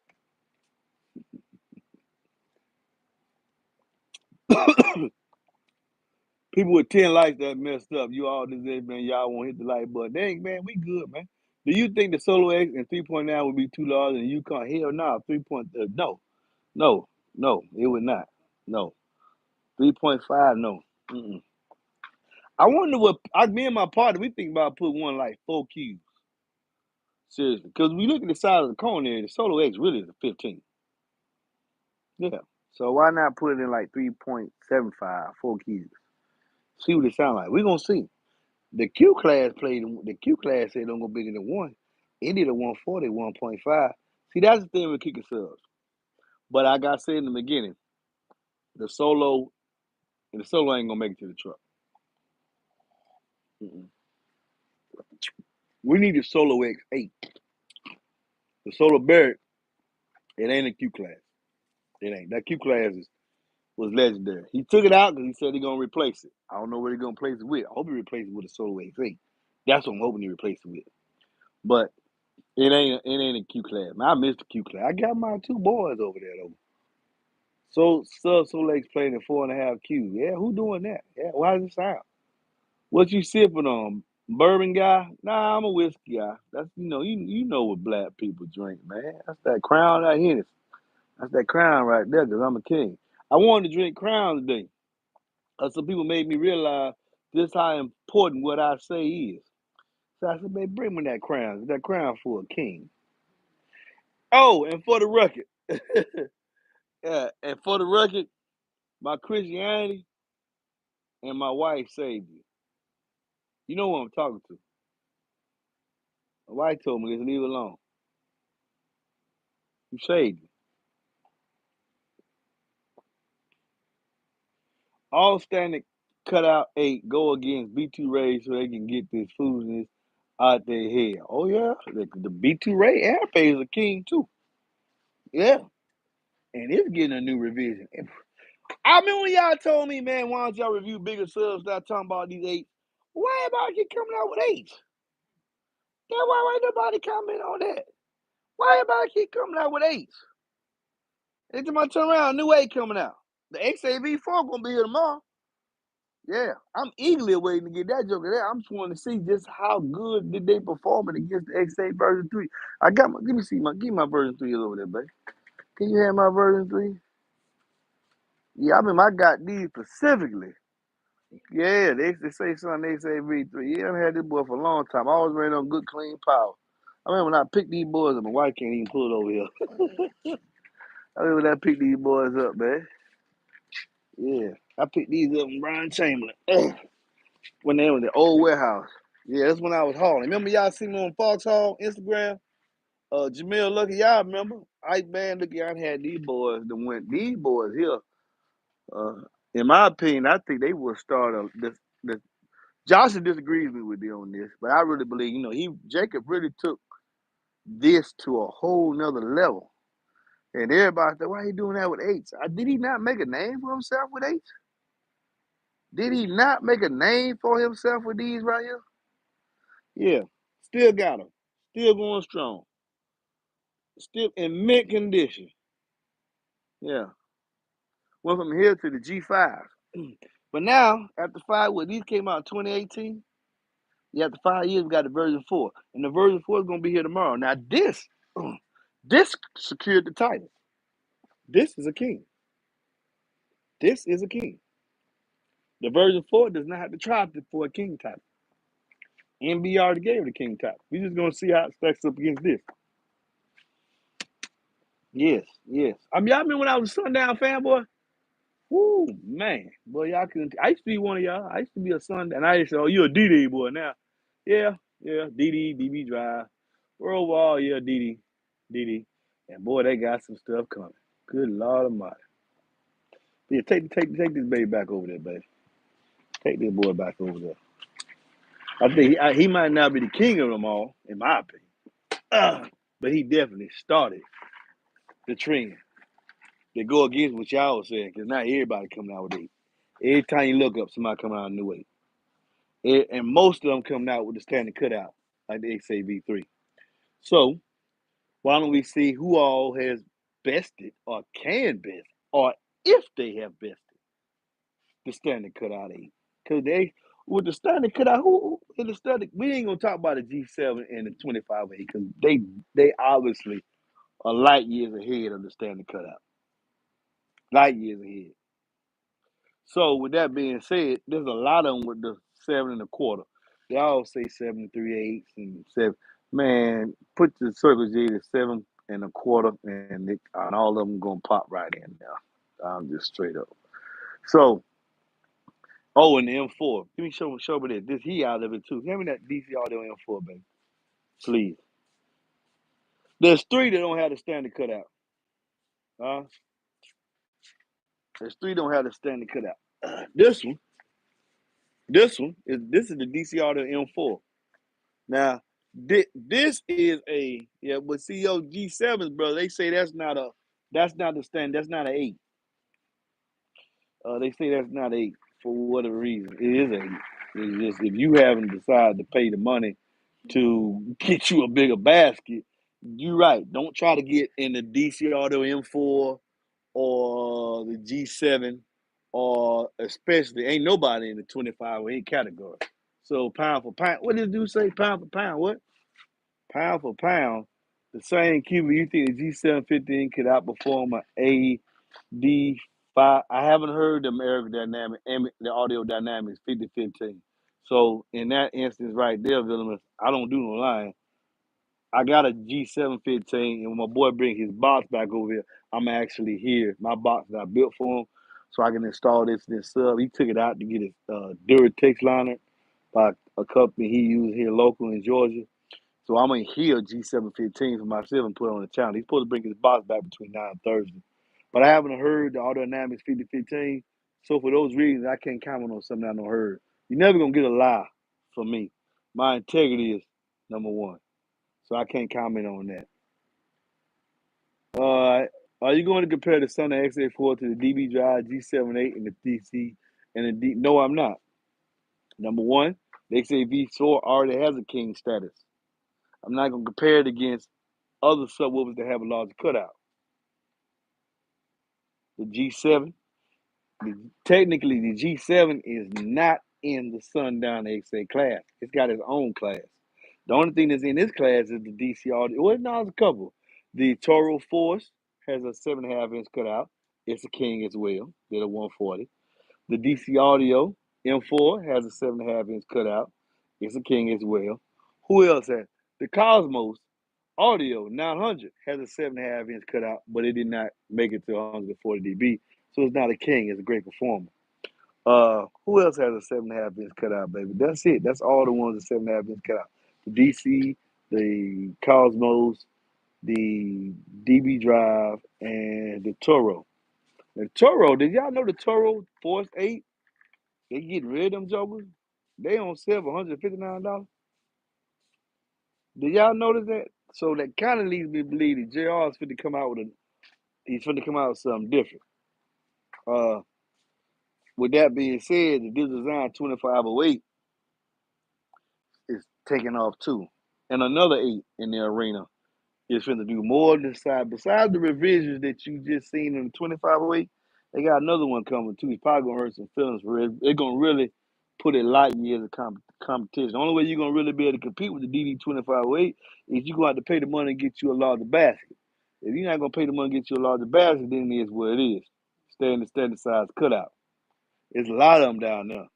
People with 10 likes that messed up. You all this, man. Y'all won't hit the like button. Dang, man, we good, man. Do you think the Solo X and 3.9 would be too large and you can't? Hell no. 3. No, no, no, it would not. No. 3.5, no. Mm-mm. I wonder me and my partner, we think about putting one like 4 cubes. Seriously. Because we look at the size of the cone there, the Solo X really is a 15. Yeah. So why not put it in like 3.75, 4 cubes? See what it sound like. We're going to see. The Q class said don't go bigger than 1. It did a 140, 1.5. See, that's the thing with kicker subs. But like I said in the beginning, the solo ain't gonna make it to the truck. Mm-mm. We need the Solo X8. The Solo Barrett, it ain't a Q class. It ain't. That Q class was legendary. He took it out because he said he gonna replace it. I don't know what he gonna replace it with. I hope he replaces it with a Solo X8. That's what I'm hoping he replaces it with. But it ain't a Q class. Man, I missed the Q class. I got my 2 boys over there though. So Lake's playing at 4.5 Q. Yeah, who doing that? Yeah, why does it sound? What you sipping on? Bourbon guy? Nah, I'm a whiskey guy. That's you know what black people drink, man. That's that Crown right here. That's that Crown right there, cause I'm a king. I wanted to drink Crown today. Some people made me realize just how important what I say is. So I said, man, bring me that Crown. That Crown for a king. Oh, and for the record, yeah, and for the record, my Christianity and my wife saved you. You know what I'm talking to. My wife told me, just leave it alone. You saved you. All standing cut out 8 go against B2 Ray so they can get this foolishness out their head. Oh yeah, the B2 Ray Airpay is a king too. Yeah, and it's getting a new revision. I remember when y'all told me, man, why don't y'all review bigger subs? Start talking about these 8. Why everybody keep coming out with 8s? Why ain't nobody comment on that? Why everybody keep coming out with 8s? Every time I turn around, new 8 coming out. The XAV4 gonna be here tomorrow. Yeah, I'm eagerly waiting to get that joker there. I'm just wanting to see just how good did they perform it against the X8 version 3. I got my, give my version 3 over there, baby. Can you have my version 3? Yeah, I mean, I got these specifically. Yeah, they say something, they say V3. Yeah, I've had this boy for a long time. I always ran on good, clean power. I remember when I picked these boys up, my wife can't even pull it over here. I remember when I picked these boys up, man. Yeah, I picked these up from Brian Chamberlain when they were in the old warehouse. Yeah, that's when I was hauling. Remember y'all see me on Foxhall, Instagram? Jamil Lucky, y'all remember? Ike Band, look, y'all had these boys that went, these boys here. In my opinion, I think they will start this. Johnson disagrees with me on this, but I really believe, Jacob really took this to a whole nother level. And everybody said, why he doing that with 8s? Did he not make a name for himself with 8s? Did he not make a name for himself with these right here? Yeah, still got them. Still going strong. Still in mint condition. Yeah. Went from here to the G5. But now, after 5, these came out in 2018. Yeah, after 5 years, we got the version 4. And the version 4 is going to be here tomorrow. Now, this secured the title. This is a king. This is a king. The version 4 does not have to try for a king title. MB already gave the king title. We're just going to see how it stacks up against this. Yes. I mean, y'all remember when I was a Sundown fanboy? Woo, man. Boy, y'all couldn't. I used to be one of y'all. I used to be a Sundown. And I used to say, oh, you're a DD boy now. Yeah. DD, DB Drive. World War, yeah, DD. And boy, they got some stuff coming. Good Lord Almighty. Yeah, take this baby back over there, baby. Take this boy back over there. I think he might not be the king of them all, in my opinion. But he definitely started the trend that go against what y'all was saying, because not everybody coming out with 8. Every time you look up, somebody coming out with a new 8. And most of them coming out with the standard cutout, like the XAV3. So why don't we see who all has bested or can best, or if they have bested the standard cutout 8? Because with the standard cutout, who in the standard, we ain't gonna talk about the G7 and the 25 8, because they obviously are light years ahead of the standard cutout. Light years ahead. So with that being said, there's a lot of them with the 7 1/4. They all say 7 3/8 and 7. Man, put the Circle J to 7 1/4, and all of them gonna pop right in there. I'm just straight up. So, and the M4. Let me show me this. He out of it too. Give me that DC Audio M4, baby, please. There's 3 that don't have the standard cutout. There's 3 don't have the standard cutout. This one is the DC Audio M4. Now, this is but see your G7s, bro. They say that's not the stand. That's not an 8. They say that's not 8 for whatever reason. It is 8. It's just if you haven't decided to pay the money to get you a bigger basket, you're right. Don't try to get in the DC Auto M4 or the G7, or especially ain't nobody in the 25 or 8 category. So pound for pound, what did this dude say? Pound for pound, what? Pound for pound, the same Cuba, you think the G715 could outperform an AD5? I haven't heard the the audio dynamics 5015. So in that instance right there, Villainous, I don't do no lying. I got a G715, and when my boy bring his box back over here, I'm actually here. My box that I built for him, so I can install this sub. He took it out to get his Duratex liner by a company he used here local in Georgia. So I'm gonna hear G715 for myself and put it on the channel. He's supposed to bring his box back between now and Thursday. But I haven't heard the Autodynamics 5015. So for those reasons, I can't comment on something I don't heard. You're never gonna get a lie from me. My integrity is number one. So I can't comment on that. Are you going to compare the Sunday XA4 to the DB Drive G78 and the DC and the D? No, I'm not. Number one, the XAV4 already has a king status. I'm not going to compare it against other subwoofers that have a larger cutout. The G7, technically the G7 is not in the Sundown XA class. It's got its own class. The only thing that's in this class is the DC Audio. Well, no, it's a couple. The Toro Force has a 7.5-inch cutout. It's a king as well. They're the 140. The DC Audio M4 has a 7.5-inch cutout. It's a king as well. Who else has? The Cosmos Audio 900 has a 7.5-inch cutout, but it did not make it to 140 dB. So it's not a king. It's a great performer. Who else has a 7.5-inch cutout, baby? That's it. That's all the ones with 7.5-inch cutout. The DC, the Cosmos, the DB Drive, and the Toro. The Toro, did y'all know the Toro Force 8? They getting rid of them jokers. They on sale for $159. Did y'all notice that? So that kind of leads me to believe that JR is finna come out with he's finna come out with something different. With that being said, the design 2508 is taking off too. And another 8 in the arena is finna do more than side. Besides the revisions that you just seen in the 2508, they got another one coming too. It's probably gonna hurt some feelings for it. They're gonna really put it light years of competition. The only way you're gonna really be able to compete with the DD 2508 is you're gonna have to pay the money and get you a larger basket. If you're not gonna pay the money and get you a larger basket, then it is what it is. Stay in the standard size cutout. There's a lot of them down there.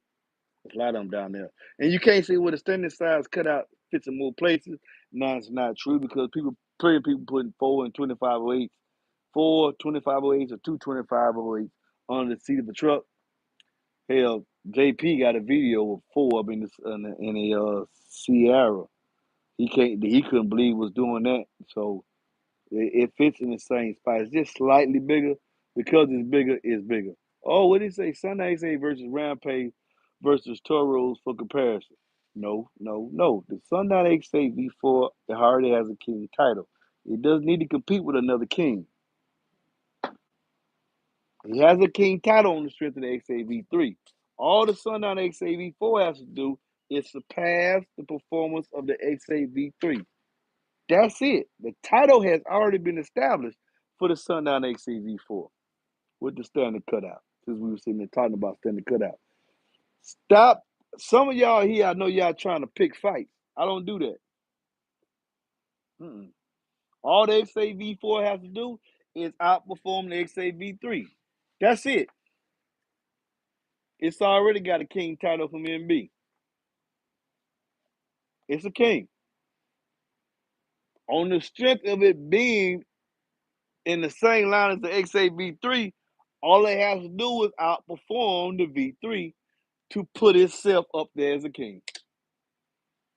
There's a lot of them down there. And you can't say, well, the standard size cutout fits in more places. No, it's not true because people putting 4 and 2508s, 4 2508s or 2 2508s on the seat of the truck. Hell, JP got a video of 4 up in a Sierra. He couldn't believe was doing that. So it fits in the same spot. It's just slightly bigger. Because it's bigger, it's bigger. Oh, what did he say? Sunday XA versus Rampage versus Toros for comparison. No, no, no. The Sundown XA V4 already has a king title. It doesn't need to compete with another king. He has a king title on the strength of the XA V3. All the Sundown XA V4 has to do is surpass the performance of the XA V3. That's it. The title has already been established for the Sundown XA V4 with the standard cutout. Since we were sitting there talking about standard cutout. Stop. Some of y'all here, I know y'all trying to pick fights. I don't do that. Mm-mm. All the XA V4 has to do is outperform the XA V3. That's it. It's already got a king title from MB. It's a king. On the strength of it being in the same line as the XA V3, all it has to do is outperform the V3 to put itself up there as a king.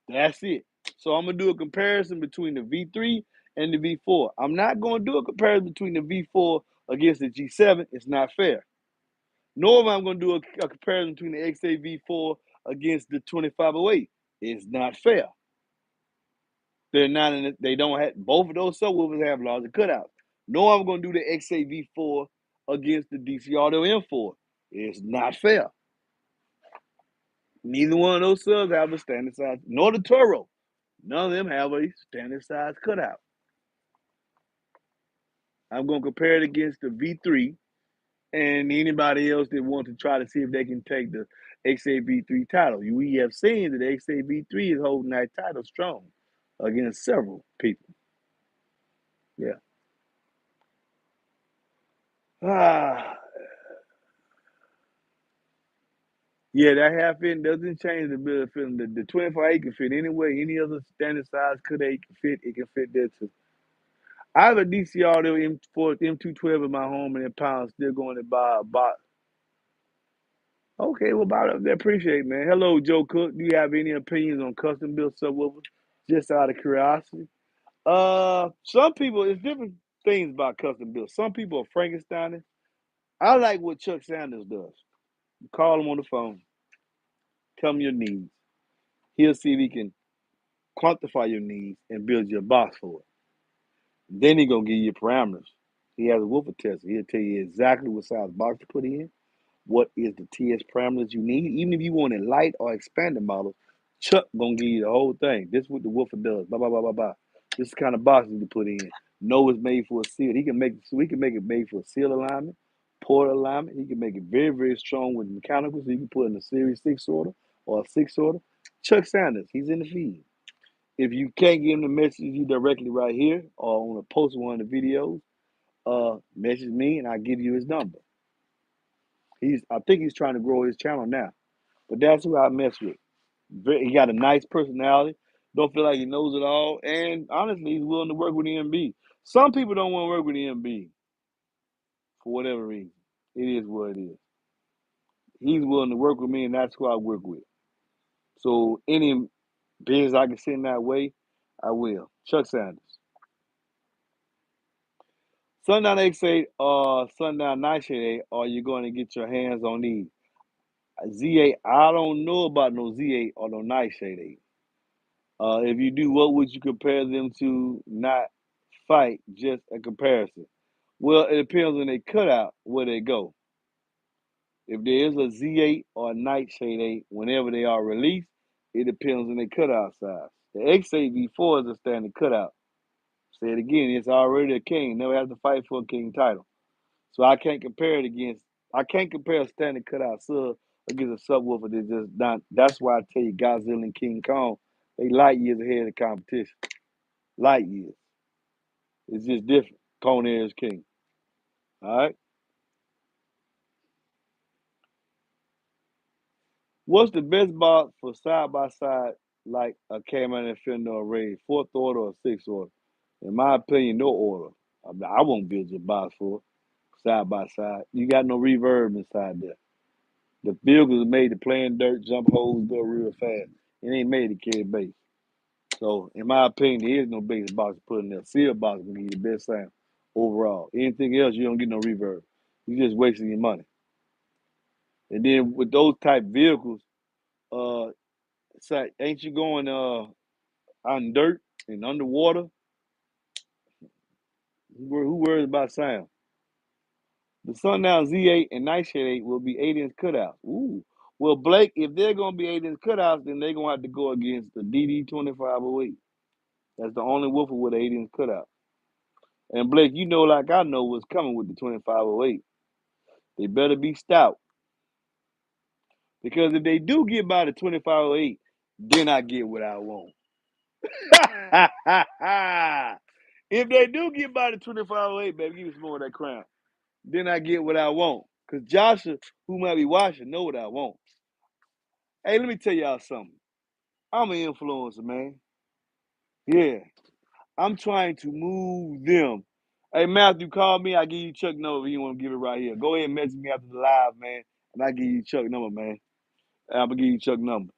That's it. So I'm going to do a comparison between the V3 and the V4. I'm not going to do a comparison between the V4 against the G7. It's not fair. Nor am I going to do a comparison between the XA-V4 against the 2508. It's not fair. They're not in it. They don't have, both of those subwoofers have larger cutouts. Nor am I going to do the XA-V4 against the DC Audio M4. It's not fair. Neither one of those subs have a standard size, nor the Toro. None of them have a standard size cutout. I'm going to compare it against the V3 and anybody else that wants to try to see if they can take the XAV3 title. We have seen that the XAV3 is holding that title strong against several people. Yeah. Yeah, that half in doesn't change the bill of film. The 25 can fit anywhere, any other standard size could can fit. It can fit there too. I have a DC Audio M4, M212 in my home, and in pounds still going to buy a box. Okay, well, about it, I appreciate it, man. Hello, Joe Cook. Do you have any opinions on custom built subwoofers? Just out of curiosity. Some people, it's different things about custom built. Some people are Frankenstein. I like what Chuck Sanders does. You call him on the phone, tell him your needs. He'll see if he can quantify your needs and build you a box for it. Then he gonna give you parameters. He has a woofer tester. He'll tell you exactly what size box to put in, what is the TS parameters you need. Even if you want a light or expanded model, Chuck gonna give you the whole thing. This is what the woofer does. Blah blah blah blah blah. This is the kind of box you can put in. No, it's made for a seal. He can make it so we can make it made for a seal alignment, port alignment. He can make it very, very strong with mechanical, so you can put in a series 6 order or a 6 order. Chuck Sanders, he's in the feed. If you can't get him the message you directly right here or on a post one of the videos, message me and I'll give you his number. I think he's trying to grow his channel now, but that's who I mess with. He got a nice personality. Don't feel like he knows it all, and honestly, he's willing to work with the MB. Some people don't want to work with the MB for whatever reason. It is what it is. He's willing to work with me, and that's who I work with. So any business I can send that way, I will. Chuck Sanders. Sundown X8 or Sundown Nightshade 8, are you going to get your hands on these? Z8, I don't know about no Z8 or no Nightshade 8. If you do, what would you compare them to? Not fight, just a comparison. Well, it depends on their cutout where they go. If there is a Z8 or a Nightshade 8, whenever they are released, it depends on their cutout size. The X8 V4 is a standard cutout. Say it again, it's already a king. Never have to fight for a king title. So I can't compare it against. I can't compare a standard cutout sub against a subwoofer that's just not. That's why I tell you, Godzilla and King Kong, they light years ahead of the competition. Light years. It's just different. Conair is king. All right. What's the best box for side by side like a Cayman and Fender array, fourth order or sixth order? In my opinion, no order. I won't build your box for side by side. You got no reverb inside there. The vehicles are made to play in dirt, jump holes, go real fast. It ain't made to carry bass. So, in my opinion, there is no bass box to put in there. Seal box will give you the best sound overall. Anything else, you don't get no reverb. You're just wasting your money. And then with those type vehicles, uh, it's like, ain't you going on dirt and underwater? Who worries about sound? The Sundown Z8 and Nightshade 8 will be 8-inch cutouts. Ooh. Well, Blake, if they're going to be 8-inch cutouts, then they're going to have to go against the DD2508. That's the only woofer with an 8-inch cutout. And Blake, you know, like I know what's coming with the 2508. They better be stout. Because if they do get by the 2508, then I get what I want. If they do get by the 2508, baby, give me some more of that crown. Then I get what I want. Because Joshua, who might be watching, know what I want. Hey, let me tell y'all something. I'm an influencer, man. Yeah. I'm trying to move them. Hey, Matthew, call me. I give you Chuck number if you want to give it right here. Go ahead and message me after the live, man. And I give you Chuck number, man. I'm going to give you Chuck number.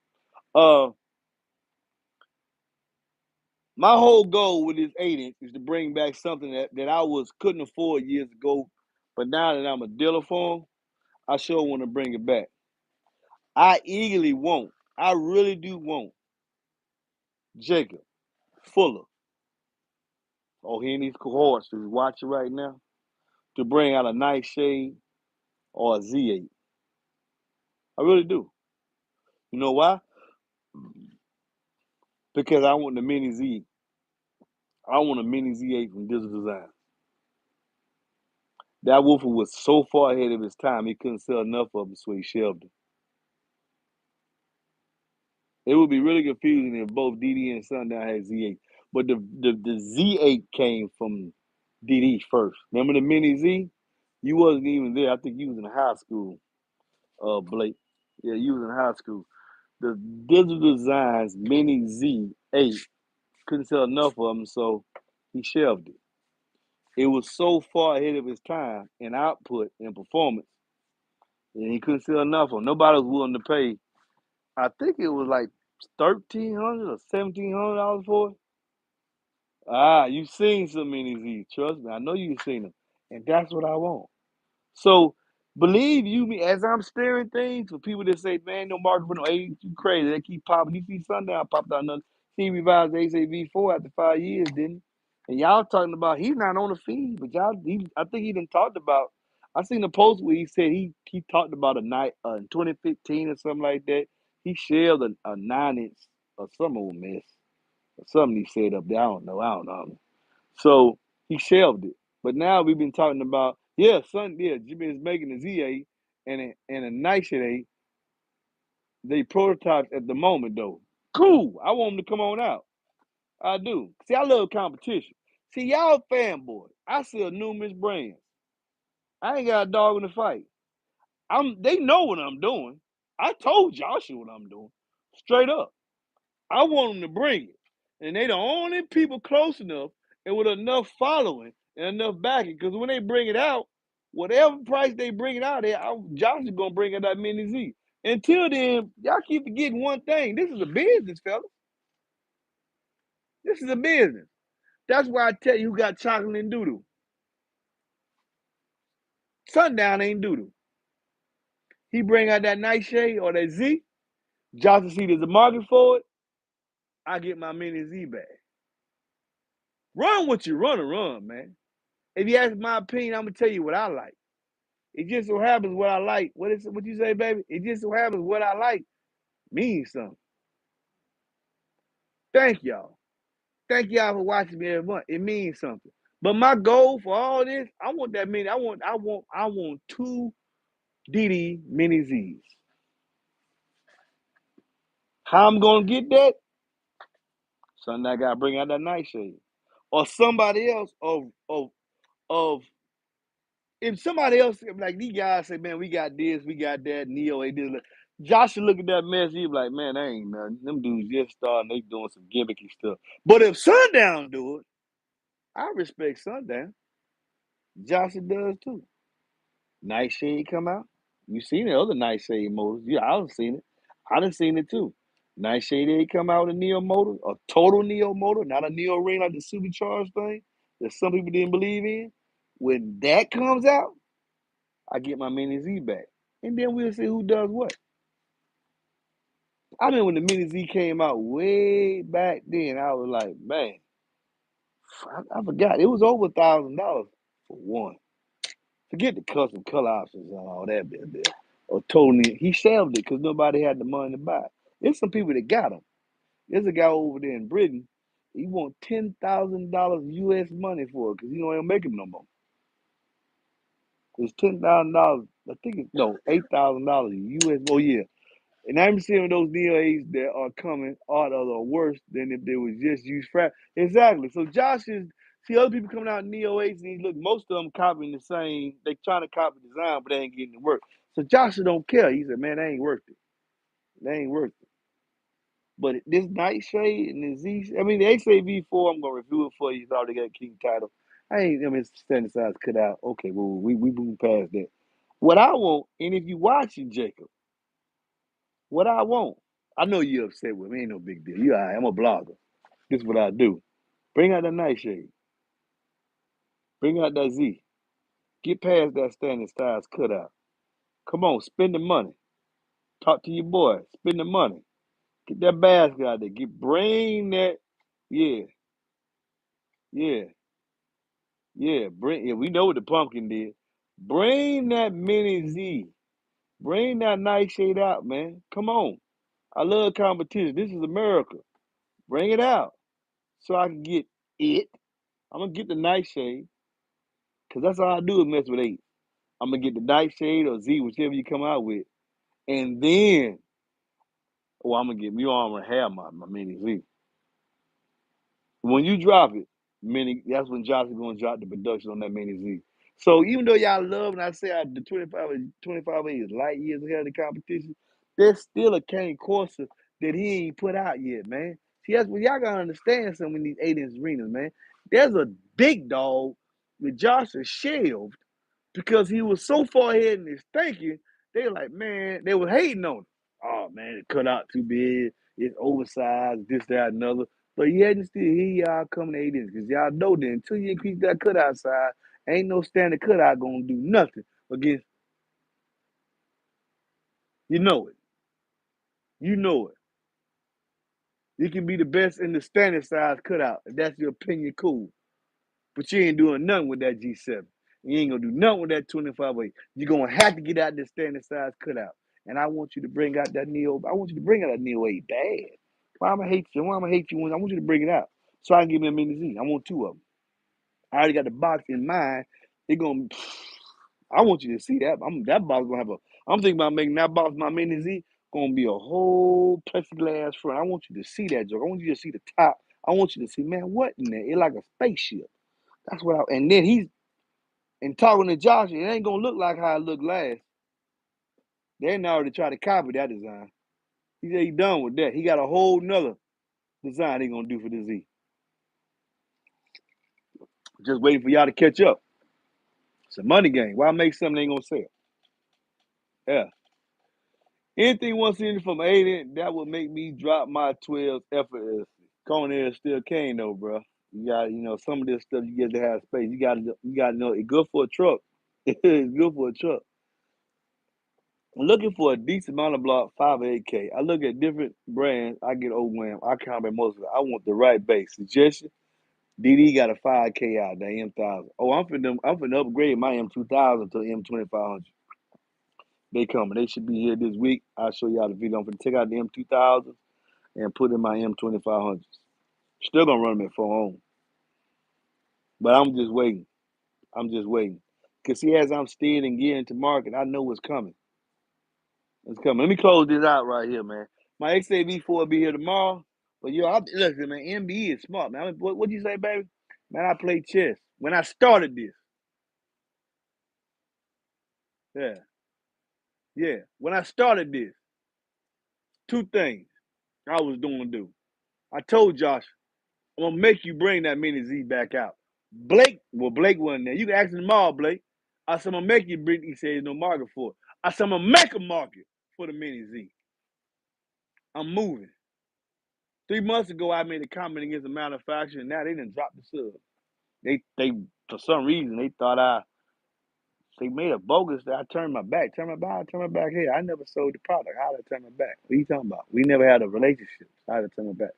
My whole goal with this 8-inch is to bring back something that I couldn't afford years ago. But now that I'm a dealer for them, I sure want to bring it back. I eagerly want, I really do want Jacob Fuller, he and his cohorts who's watching right now, to bring out a Nightshade or a Z8. I really do. You know why? Because I want the mini Z. I want a mini Z8 from Digital Design. That woofer was so far ahead of his time, he couldn't sell enough of them, so he shelved it. It would be really confusing if both DD and Sundown had Z8. But the Z8 came from DD first. Remember the mini Z? You wasn't even there. I think you was in high school, Blake. Yeah, you was in high school. The Digital Designs Mini Z8 couldn't sell enough of them, so he shelved it. It was so far ahead of his time in output and performance, and he couldn't sell enough of them. Nobody was willing to pay. I think it was like $1,300 or $1,700 for it. You've seen so many Z's. Trust me, I know you've seen them, and that's what I want. So believe you me, as I'm staring things for people that say, "Man, no market for no 80, you crazy." They keep popping. You see Sundown popped out another. He revised the ACV4 after 5 years, didn't he? And y'all talking about he's not on the feed, but I think he done talked about. I seen a post where he said he talked about a night in 2015 or something like that. He shared a 9 inch or some old mess or something he said up there. I don't know. So he shelved it. But now we've been talking about Jimmy is making a ZA and a nice A. They prototypes at the moment though. Cool. I want them to come on out. I do. See, I love competition. See, y'all fanboys. I sell numerous brands. I ain't got a dog in the fight. They know what I'm doing. I told Joshua what I'm doing. Straight up. I want them to bring it. And they the only people close enough and with enough following and enough backing. Because when they bring it out, whatever price they bring it out at, Josh is gonna bring it that mini Z. Until then, y'all keep forgetting one thing. This is a business, fellas. This is a business. That's why I tell you who got chocolate and doodoo. Sundown ain't doodoo. He bring out that nightshade or that Z. Johnson see there's a market for it. I get my mini Z back. Run what you run, man. If you ask my opinion, I'm gonna tell you what I like. It just so happens what I like. What you say, baby? It just so happens what I like means something. Thank y'all. Thank y'all for watching me every month. It means something. But my goal for all this, I want that mini. I want two DD mini Z's. How I'm gonna get that? Sunday I gotta bring out that nightshade. Or somebody else of if somebody else like these guys say, man, we got this, we got that, Neo, they did. Josh should look at that mess. He be like, man, that ain't nothing. Them dudes just starting. They doing some gimmicky stuff. But if Sundown do it, I respect Sundown. Josh does too. Nightshade come out. You seen the other Nightshade motors? Yeah, I done seen it. I done seen it too. Nightshade they come out with a Neo motor, a total Neo motor, not a Neo ring like the supercharged thing that some people didn't believe in. When that comes out, I get my Mini Z back. And then we'll see who does what. I mean, when the Mini Z came out way back then, I was like, man, I forgot. It was over $1,000 for one. Forget the custom color options and all that bit. Or totally, he shelved it because nobody had the money to buy it. There's some people that got them. There's a guy over there in Britain. He want $10,000 US money for it because he don't make them no more. It's $10,000. I think it's no $8,000 US. Oh yeah, and I'm seeing those DLAs that are coming out are worse than if they was just used frat. Exactly. So Josh is see other people coming out in Neo 8s and he look most of them copying the same. They trying to copy the design, but they ain't getting it work. So Joshua don't care. He said, man, they ain't worth it. They ain't worth it. But this Nightshade and the Z, I mean the XAV4, I'm gonna review it for you. It's already got a king title. I mean standard size cut out. Okay, well we move past that. What I want, and if you watching Jacob, what I want, I know you're upset with me. Ain't no big deal. You all right, I'm a blogger. This is what I do. Bring out the Nightshade. Bring out that Z. Get past that standard size cutout. Come on, spend the money. Talk to your boy. Spend the money. Get that basket out there. Bring that. Yeah, yeah, yeah. We know what the pumpkin did. Bring that mini Z. Bring that Nightshade out, man. Come on. I love competition. This is America. Bring it out so I can get it. I'm gonna get the Nightshade because that's all I do is mess with eight. I'm gonna get the Nightshade or Z, whichever you come out with, and then, I'm gonna get you on. I'm gonna have my mini Z. When you drop it, that's when Josh is gonna drop the production on that mini Z. So even though y'all love, and I say the 25 is light years ahead of the competition, there's still a Cane Corsa that he ain't put out yet, man. See, that's what y'all gotta understand. Some of these 8-inch arenas, man. There's a big dog that Josh has shelved because he was so far ahead in his thinking. They were like, man, they were hating on him. Oh man, it cut out too big. It's oversized. This, that, another. But yet and still, here y'all coming to 8 inches because y'all know that until you increase that cutout size, ain't no standard cutout gonna do nothing against. You know it. You know it. You can be the best in the standard size cutout. If that's your opinion, cool. But you ain't doing nothing with that G7. You ain't gonna do nothing with that 25-weight. You're gonna have to get out this standard size cutout. And I want you to bring out that Neo. I want you to bring out that Neo 8 bad. Why am I hate you? Why am I hate you? When I want you to bring it out so I can give me a mini Z. I want two of them. I already got the box in mind. It gonna. I want you to see that. That box gonna have a. I'm thinking about making that box my mini Z. Gonna be a whole plexiglass front. I want you to see that joke. I want you to see the top. I want you to see, man, what in there? It's like a spaceship. That's what I. And then he's and talking to Josh. It ain't gonna look like how it looked last. They already tried to copy that design. He said he done with that. He got a whole nother design he gonna do for the Z. Just waiting for y'all to catch up. It's a money game. Why make something they ain't gonna sell? Yeah. Anything 170 from Aiden, that would make me drop my 12 effortlessly. Conair still can though, bro. You got, some of this stuff you get to have space. You gotta know it's good for a truck. It's good for a truck. I'm looking for a decent monoblock 5.8K. I look at different brands. I get overwhelmed. I can't remember most of it. I want the right base. Suggestion: DD got a 5K out, the M1000. Oh, I'm finna upgrade my M2000 to M2500. They coming. They should be here this week. I'll show y'all the video. I'm finna take out the M2000 and put in my M2500s. Still gonna run them at 4 but I'm just waiting. I'm just waiting. Cause see, as I'm steering and getting to market, I know what's coming. It's coming. Let me close this out right here, man. My XAV4 will be here tomorrow. But listen, man, MBE is smart, man. What'd you say, baby? Man, I played chess. When I started this, yeah, yeah. When I started this, two things I was doing to do. I told Josh, I'm gonna make you bring that mini Z back out. Blake wasn't there. You can ask him tomorrow, Blake. I said, I'm gonna make you bring. He said, there's no market for it. I said, I'm gonna make a market for the mini Z. I'm moving. 3 months ago, I made a comment against the manufacturer, and now they didn't drop the sub. They for some reason they made a bogus that I turned my back. Turn my back here. I never sold the product. How did I turn my back? What are you talking about? We never had a relationship. How did I turn my back?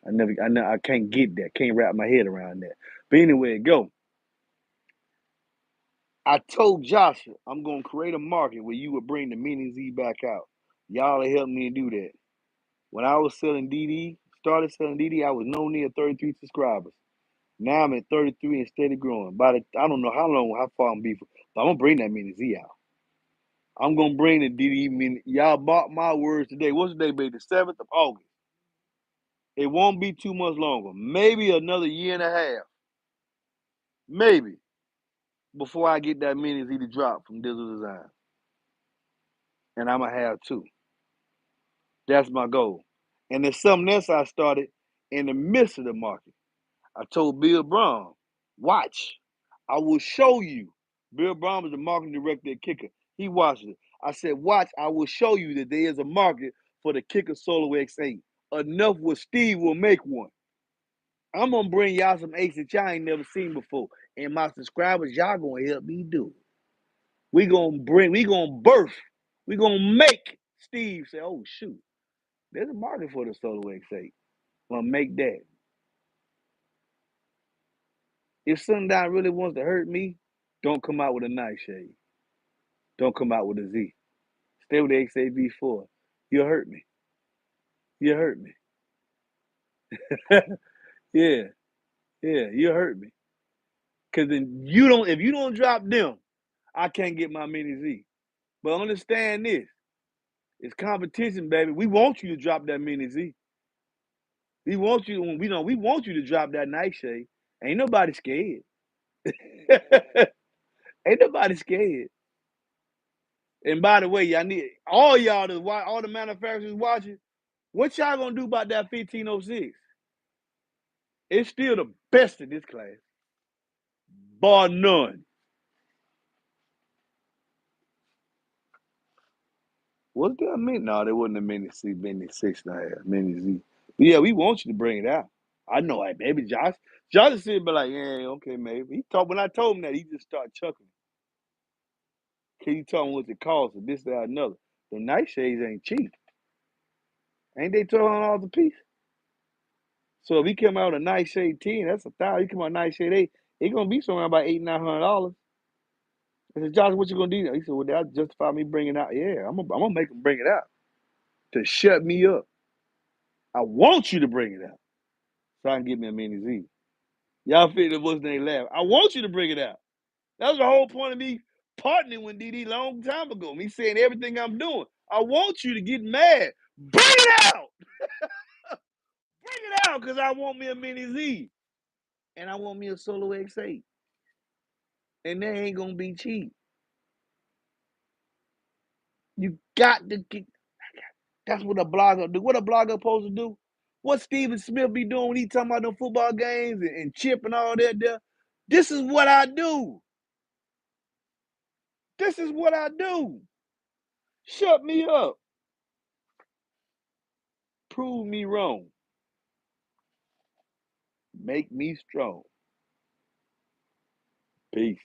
I can't get that. Can't wrap my head around that. But anyway, go. I told Joshua I'm gonna create a market where you would bring the mini Z back out. Y'all have helped me do that. When I was selling started selling DD, I was no near 33 subscribers. Now I'm at 33 and steady growing. I don't know how far I'm be, but I'm gonna bring that mini Z out. I'm gonna bring the DD mini. Y'all bought my words today. What's the day, baby? The 7th of August. It won't be 2 months longer. Maybe another year and a half. Maybe before I get that mini Z to drop from Digital Design, and I'm gonna have two. That's my goal. And there's something else I started in the midst of the market. I told Bill Brown, watch. I will show you. Bill Brown was the marketing director at Kicker. He watched it. I said, watch, I will show you that there is a market for the Kicker Solo X8. Enough where Steve will make one. I'm gonna bring y'all some X that y'all ain't never seen before. And my subscribers, y'all gonna help me do it. We gonna birth, we gonna make Steve say, oh shoot, there's a market for the Solo X8. I'm gonna make that. If Sundown really wants to hurt me, don't come out with a nightshade. Don't come out with a Z. Stay with the XAB4. You'll hurt me. You'll hurt me. Yeah, yeah, you'll hurt me. Cause then if you don't drop them, I can't get my mini Z. But understand this. It's competition, baby. We want you to drop that mini Z. We want you we want you to drop that nightshade. Ain't nobody scared. Ain't nobody scared. And by the way, y'all need all y'all to watch, all the manufacturers watching. What y'all gonna do about that 1506? It's still the best in this class, bar none. Was there a mini? No, there wasn't a mini C, mini 6.5, mini Z. But yeah, we want you to bring it out. I know, like maybe Josh is sitting, but like, yeah, okay, maybe. When I told him that, he just started chuckling. Cause he told him what it cost, and this, that, another. The nightshades ain't cheap. Ain't they $1,200 a piece? So if he come out with a nightshade 10, that's $1,000. He come out with a nightshade 8, It's gonna be somewhere about $800-900. I said, Josh, what you gonna do? He said, well, that justify me bringing it out. Yeah, I'm gonna make him bring it out to shut me up. I want you to bring it out so I can get me a mini Z. Y'all figure what's name laugh. I want you to bring it out. That was the whole point of me partnering with DD long time ago. Me saying everything I'm doing. I want you to get mad. Bring it out. Bring it out because I want me a mini Z. And I want me a Solo X8. And they ain't gonna be cheap. You got to get. That's what a blogger do. What a blogger supposed to do? What Steven Smith be doing when he talking about them football games and chip and all that there? This is what I do. This is what I do. Shut me up. Prove me wrong. Make me strong. Peace.